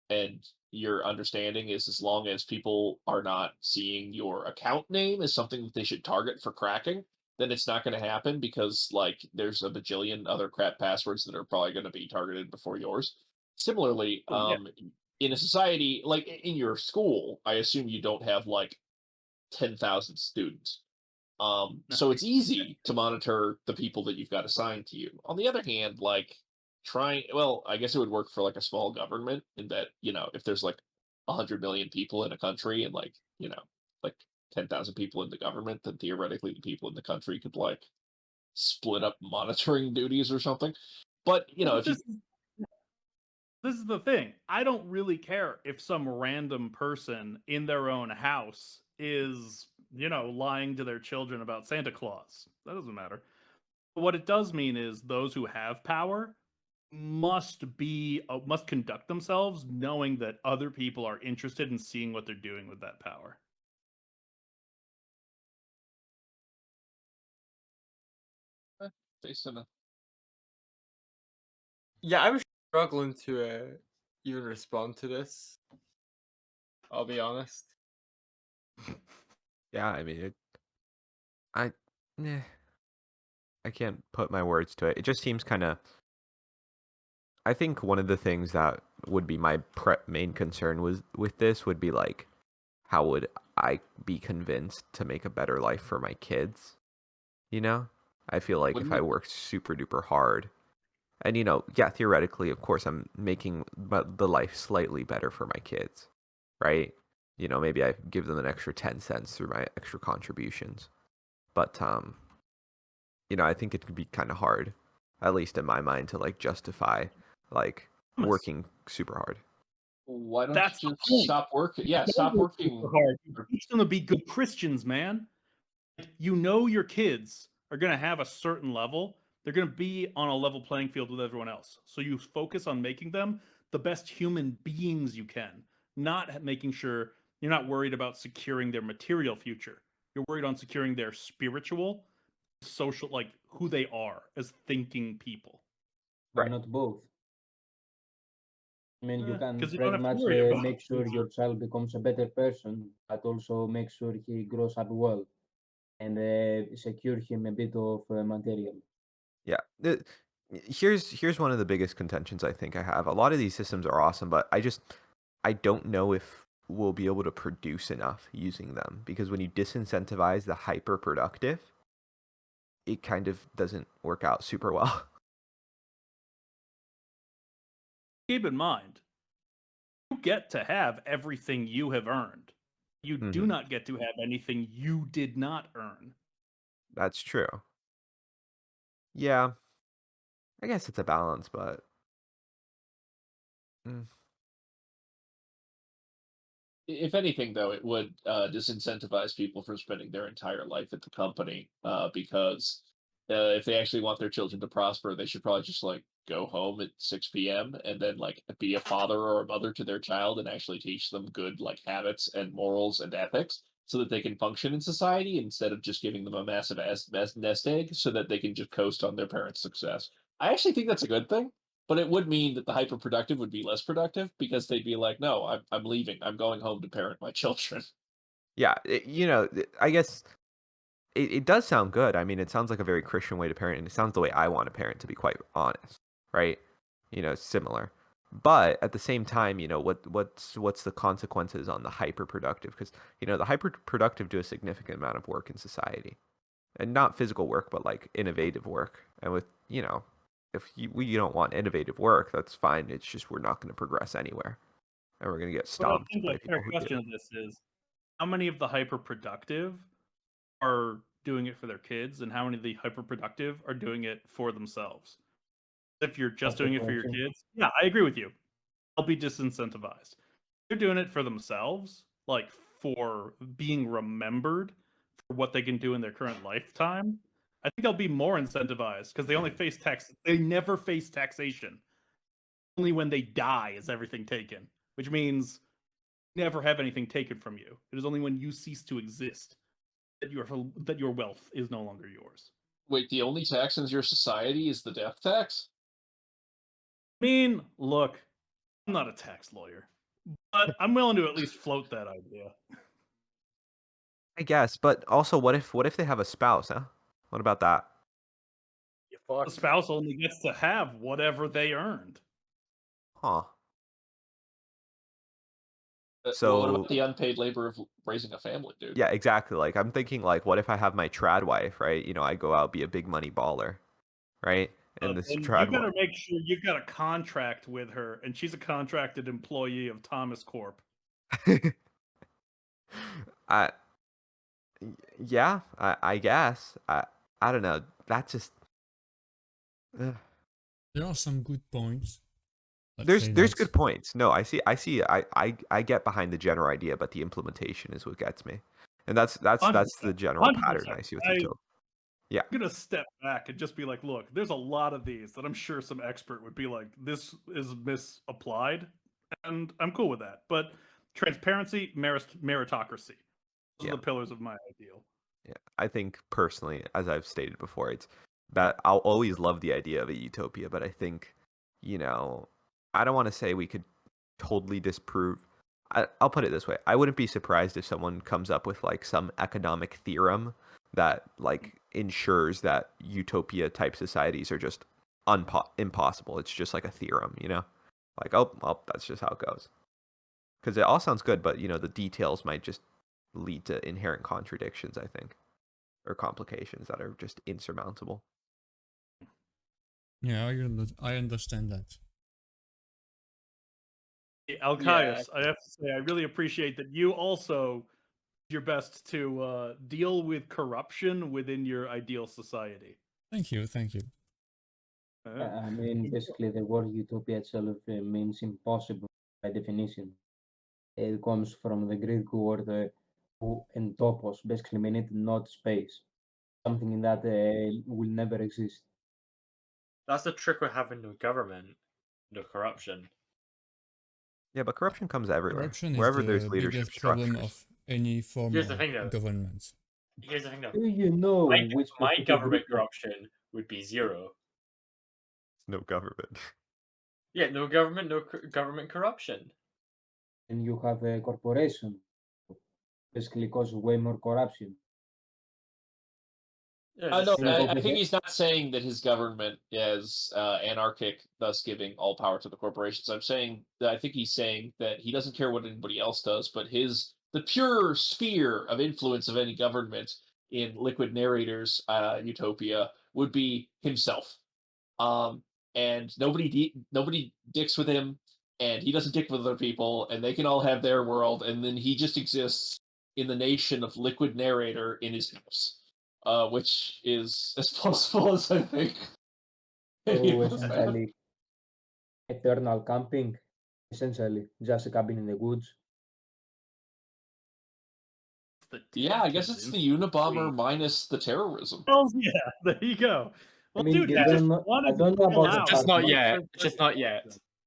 and your understanding is as long as people are not seeing your account name as something that they should target for cracking, then it's not going to happen, because like there's a bajillion other crap passwords that are probably going to be targeted before yours. Similarly, in a society like in your school, I assume you don't have like 10,000 students. So it's easy to monitor the people that you've got assigned to you. On the other hand, like I guess it would work for like a small government in that, if there's like 100 million people in a country and like, like 10,000 people in the government, then theoretically the people in the country could like split up monitoring duties or something. But, this is the thing. I don't really care if some random person in their own house is, lying to their children about Santa Claus. That doesn't matter. But what it does mean is those who have power must conduct themselves knowing that other people are interested in seeing what they're doing with that power. Based on Yeah, I was struggling to even respond to this. I'll be honest. Yeah, I mean, I can't put my words to it. It just seems kind of. I think one of the things that would be my main concern with this would be like, how would I be convinced to make a better life for my kids? I feel like if I worked super duper hard, and yeah, theoretically, of course, I'm making the life slightly better for my kids, right? Maybe I give them an extra 10 cents through my extra contributions, but I think it could be kind of hard, at least in my mind, to like justify like working super hard. Why don't you just stop working? Yeah, stop working hard. Teach them to be good Christians, man. Your kids are going to have a certain level. They're going to be on a level playing field with everyone else. So you focus on making them the best human beings you can, not making sure you're not worried about securing their material future. You're worried on securing their spiritual, social, like who they are as thinking people. Why not both? I mean, you can you pretty much make sure your child becomes a better person, but also make sure he grows up well and secure him a bit of material. Yeah. Here's one of the biggest contentions I think I have. A lot of these systems are awesome, but I don't know if we'll be able to produce enough using them, because when you disincentivize the hyper productive, it kind of doesn't work out super well. Keep in mind, you get to have everything you have earned. You do not get to have anything you did not earn. That's true. Yeah. I guess it's a balance, but if anything, though, it would disincentivize people from spending their entire life at the company, because if they actually want their children to prosper, they should probably just like go home at 6 p.m. and then like be a father or a mother to their child and actually teach them good like habits and morals and ethics so that they can function in society, instead of just giving them a massive nest egg so that they can just coast on their parents' success. I actually think that's a good thing. But it would mean that the hyper-productive would be less productive, because they'd be like, no, I'm leaving. I'm going home to parent my children. Yeah, I guess it does sound good. I mean, it sounds like a very Christian way to parent, and it sounds the way I want to parent, to be quite honest, right? Similar. But at the same time, what's the consequences on the hyper-productive? Because, the hyper-productive do a significant amount of work in society. And not physical work, but like innovative work. And with, if we don't want innovative work, that's fine. It's just we're not going to progress anywhere, and we're going to get stomped. I think the fair question of this is, how many of the hyper-productive are doing it for their kids, and how many of the hyper-productive are doing it for themselves? If you're just doing it for your kids, yeah, I agree with you. They'll be disincentivized. If they're doing it for themselves, like for being remembered for what they can do in their current lifetime, I think they'll be more incentivized, because they never face taxation. Only when they die is everything taken, which means you never have anything taken from you. It is only when you cease to exist that your wealth is no longer yours. Wait, the only tax in your society is the death tax? I mean, look, I'm not a tax lawyer, but I'm willing to at least float that idea. I guess, but also, what if they have a spouse, huh? What about that? The spouse only gets to have whatever they earned. Huh. So what about the unpaid labor of raising a family, dude? Yeah, exactly. Like I'm thinking, like, what if I have my trad wife, right? I go out, be a big money baller, right? And this And trad you better wife. make sure you've got a contract with her, and she's a contracted employee of Thomas Corp. I guess. I don't know. That's just. There are some good points. There's good points. No, I see. I get behind the general idea, but the implementation is what gets me, and that's the general 100%. pattern I see with Utopia. Yeah, I'm gonna step back and just be like, look, there's a lot of these that I'm sure some expert would be like, this is misapplied, and I'm cool with that. But transparency, meritocracy, those are the pillars of my ideal. Yeah, I think personally, as I've stated before, it's that I'll always love the idea of a utopia, but I think, I don't want to say we could totally disprove. I'll put it this way: I wouldn't be surprised if someone comes up with like some economic theorem that like ensures that utopia type societies are just impossible. It's just like a theorem, like well, that's just how it goes. Because it all sounds good, but the details might just lead to inherent contradictions, I think, or complications that are just insurmountable. Yeah, I understand that. Alcaeus, I have to say, I really appreciate that you also did your best to deal with corruption within your ideal society. Thank you. I mean, basically, the word utopia itself means impossible by definition. It comes from the Greek word and topos, basically meaning not space, something that will never exist. That's the trick with having no government, no corruption. Yeah, but corruption comes everywhere. Corruption Wherever is there's the leadership biggest problem structures. of any form Here's the thing, though. of government. Here's the thing, though. Do you know which my government group corruption would be zero. No government. Yeah, no government, no government corruption. and you have a corporation, basically cause way more corruption. No, I think he's not saying that his government is anarchic, thus giving all power to the corporations. I'm saying that I think he's saying that he doesn't care what anybody else does, but the pure sphere of influence of any government in Liquid Narrator's utopia would be himself. And nobody dicks with him, and he doesn't dick with other people, and they can all have their world, and then he just exists in the nation of Liquid Narrator in his house. Which is as possible as I think. So essentially, eternal camping, essentially, just a cabin in the woods. Yeah, I guess it's the Unabomber minus the terrorism. Oh yeah, there you go. Well, I mean, dude, I don't know about the just part. not yet. Just not yet.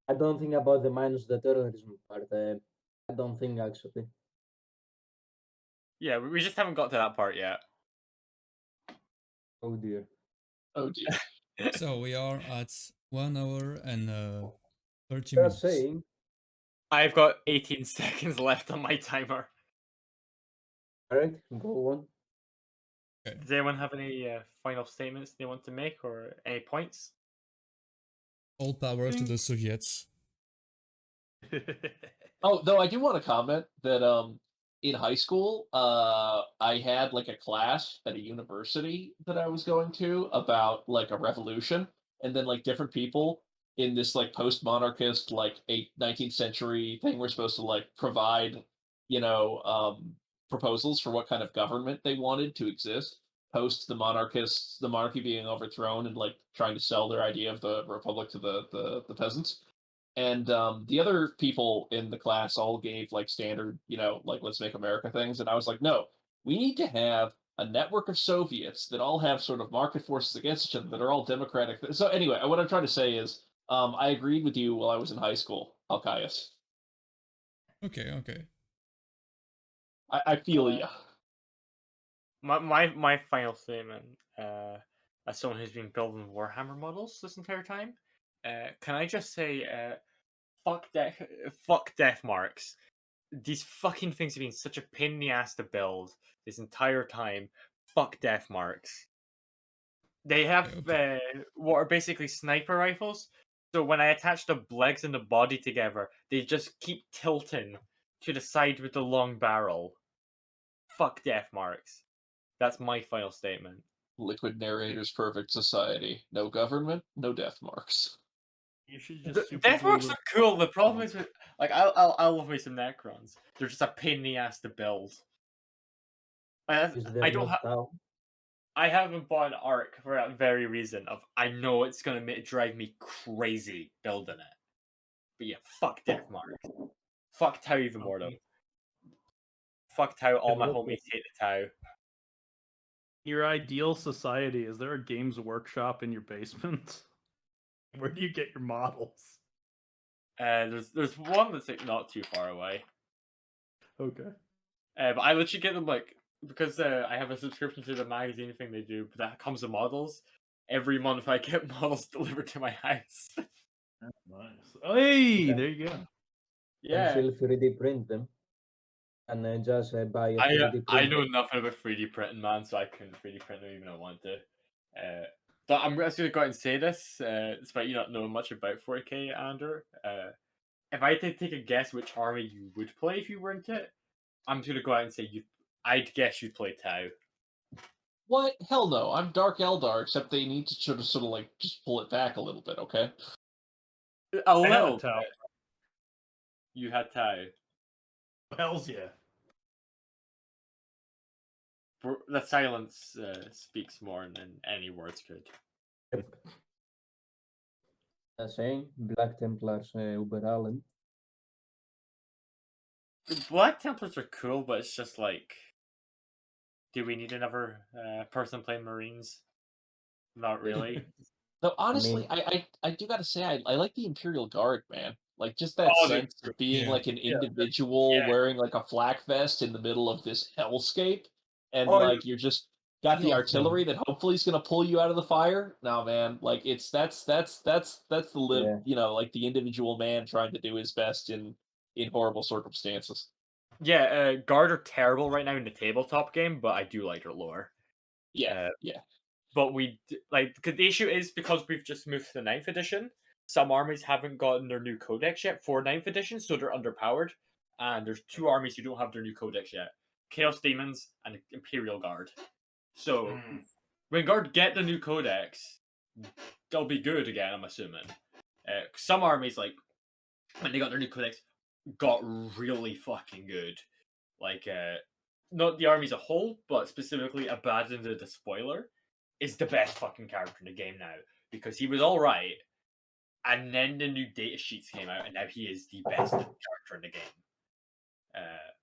I don't think about the minus the terrorism part. I don't think actually. Yeah, we just haven't got to that part yet. Oh dear. Oh dear. So we are at 1 hour and 30 You're minutes. saying I've got 18 seconds left on my timer. Alright, go on. Okay. Does anyone have any final statements they want to make or any points? All power to the Soviets. Oh, though I do want to comment that in high school, I had like a class at a university that I was going to about like a revolution, and then like different people in this like post-monarchist like 19th century thing were supposed to like provide, proposals for what kind of government they wanted to exist post the monarchy being overthrown and like trying to sell their idea of the republic to the peasants. And the other people in the class all gave like standard, like let's make America things. And I was like, no, we need to have a network of Soviets that all have sort of market forces against each other that are all democratic. So anyway, what I'm trying to say is I agreed with you while I was in high school, Alcaeus. Okay. I feel ya. My final statement, as someone who's been building Warhammer models this entire time, can I just say, fuck death marks. These fucking things have been such a pain in the ass to build this entire time. Fuck death marks. They have what are basically sniper rifles. So when I attach the legs and the body together, they just keep tilting to the side with the long barrel. Fuck death marks. That's my final statement. Liquid narrator's perfect society. No government, no death marks. You should just death marks are cool. The problem is with I love me some Necrons. They're just a pain in the ass to build. I don't have. I haven't bought an arc for that very reason. Of I know it's gonna drive me crazy building it. But yeah, fuck death marks. Fuck Tau even more though. Fuck Tau. All my homies hate the Tau. Your ideal society, is there a games workshop in your basement? Where do you get your models? There's one that's like not too far away. Okay. But I literally get them like because I have a subscription to the magazine thing they do, but that comes with models. Every month I get models delivered to my house. Nice. Hey, there you go. Yeah. And still 3D print them. And then just buy a 3D print. I know nothing about 3D printing, man, so I couldn't 3D print them even if I want to. But I'm just going to go out and say this, despite you not knowing much about 40k, Ander. If I had to take a guess which army you would play if you weren't it, I'm just going to go out and say I'd guess you'd play Tau. What? Hell no. I'm Dark Eldar, except they need to sort of like just pull it back a little bit, okay? A little bit. You had Tau. Hells yeah. The silence speaks more than any words could. Saying Black Templars Uberallen. The Black Templars are cool, but it's just like, do we need another person playing Marines? Not really. No, honestly, I do gotta say I like the Imperial Guard, man. Like just that sense of being like an individual wearing like a flak vest in the middle of this hellscape, and like you're just got the artillery that hopefully is gonna pull you out of the fire. No, man, like that's the like the individual man trying to do his best in horrible circumstances. Yeah, Guard are terrible right now in the tabletop game, but I do like their lore. Yeah. But the issue is because we've just moved to the 9th edition, some armies haven't gotten their new codex yet for 9th edition, so they're underpowered. And there's 2 armies who don't have their new codex yet. Chaos Demons and Imperial Guard. So, when Guard get the new codex, they'll be good again, I'm assuming. Some armies, like, when they got their new codex, got really fucking good. Like, not the army as a whole, but specifically Abaddon the Despoiler is the best fucking character in the game now, because he was alright, and then the new data sheets came out, and now he is the best character in the game.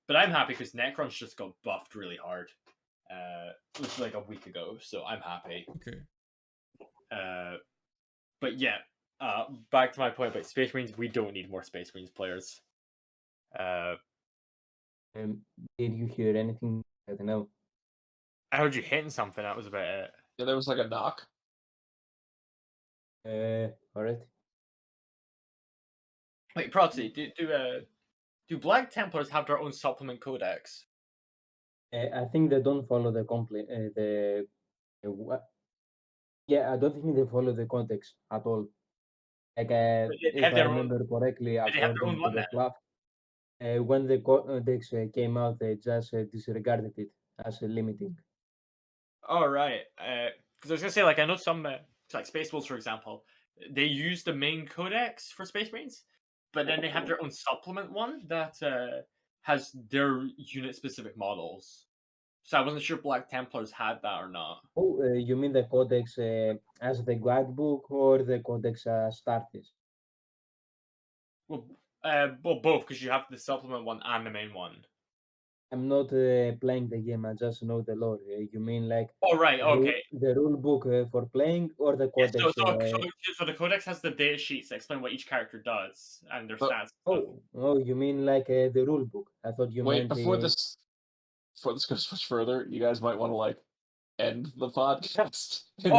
But I'm happy because Necrons just got buffed really hard. It was like a week ago, so I'm happy. Okay. But yeah, back to my point about Space Marines, we don't need more Space Marines players. Did you hear anything? I don't know. I heard you hitting something, that was about it. Yeah, there was like a knock. Alright. Wait, Proxy, do Black Templars have their own supplement codex? I think they don't follow the Yeah, I don't think they follow the context at all. Like, if I remember correctly, according to the fluff, when the codex came out, they just disregarded it as limiting. Oh, right. Because I was gonna say, like, I know some, like Space Wolves, for example, they use the main codex for Space Marines, but then they have their own supplement one that has their unit-specific models. So I wasn't sure Black Templars had that or not. Oh, you mean the codex as the guidebook or the codex as Startis? Well, both, because you have the supplement one and the main one. I'm not playing the game. I just know the lore. You mean like? Oh right, okay. The rule book for playing or the codex? Yeah, so the codex has the data sheets that explain what each character does and their stats. Oh, you mean like the rule book? I thought you meant. Before this goes much further, you guys might want to like end the podcast. I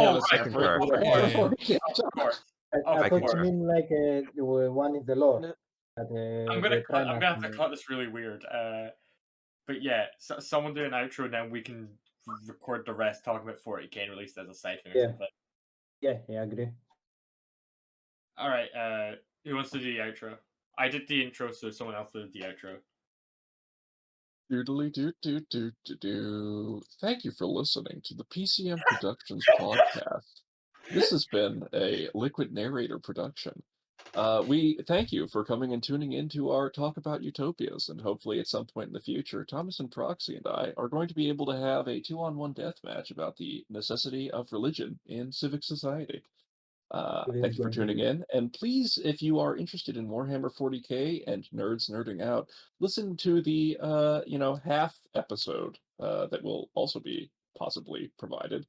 thought you mean like the one in the lore. I'm gonna have to cut this really weird. But yeah, someone do an outro, and then we can record the rest talking about 40k and release it as a side thing or something. Yeah, I agree. All right, who wants to do the outro? I did the intro, so someone else did the outro. Doodly doo doo doo doo doo. Thank you for listening to the PCM Productions podcast. This has been a Liquid Narrator production. We thank you for coming and tuning into our talk about utopias, and hopefully at some point in the future, Thomas and Proxy and I are going to be able to have a 2-on-1 death match about the necessity of religion in civic society. Thank you for tuning in, and please, if you are interested in Warhammer 40k and nerds nerding out, listen to the half episode that will also be possibly provided.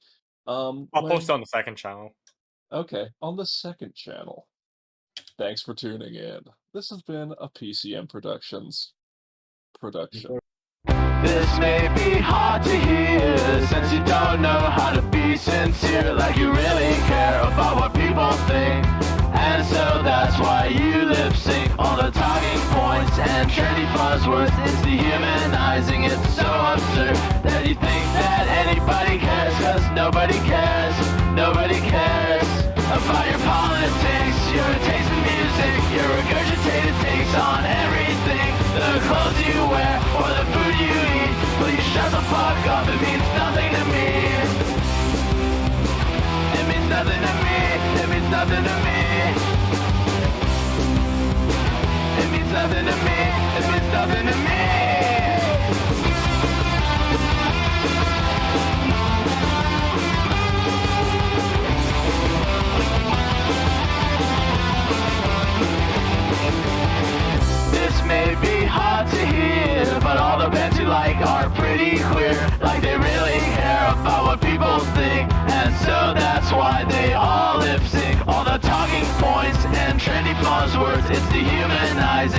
I'll post on the second channel. Okay, on the second channel. Thanks for tuning in. This has been a PCM Productions production. This may be hard to hear, since you don't know how to be sincere, like you really care about what people think. And so that's why you lip sync all the talking points and trendy buzzwords. It's dehumanizing, it's so absurd that you think that anybody cares, cause nobody cares, nobody cares about your politics, your taste in music, your regurgitated takes on everything, the clothes you wear or the food you eat. Please shut the fuck up, it means nothing to me. It means nothing to me, it means nothing to me. It means nothing to me, it means nothing to me. This may be hard to hear, but all the bands you like are pretty queer, like they really care about what people think, and so that's why they all lip sync all the talking points and trendy buzzwords. It's dehumanizing.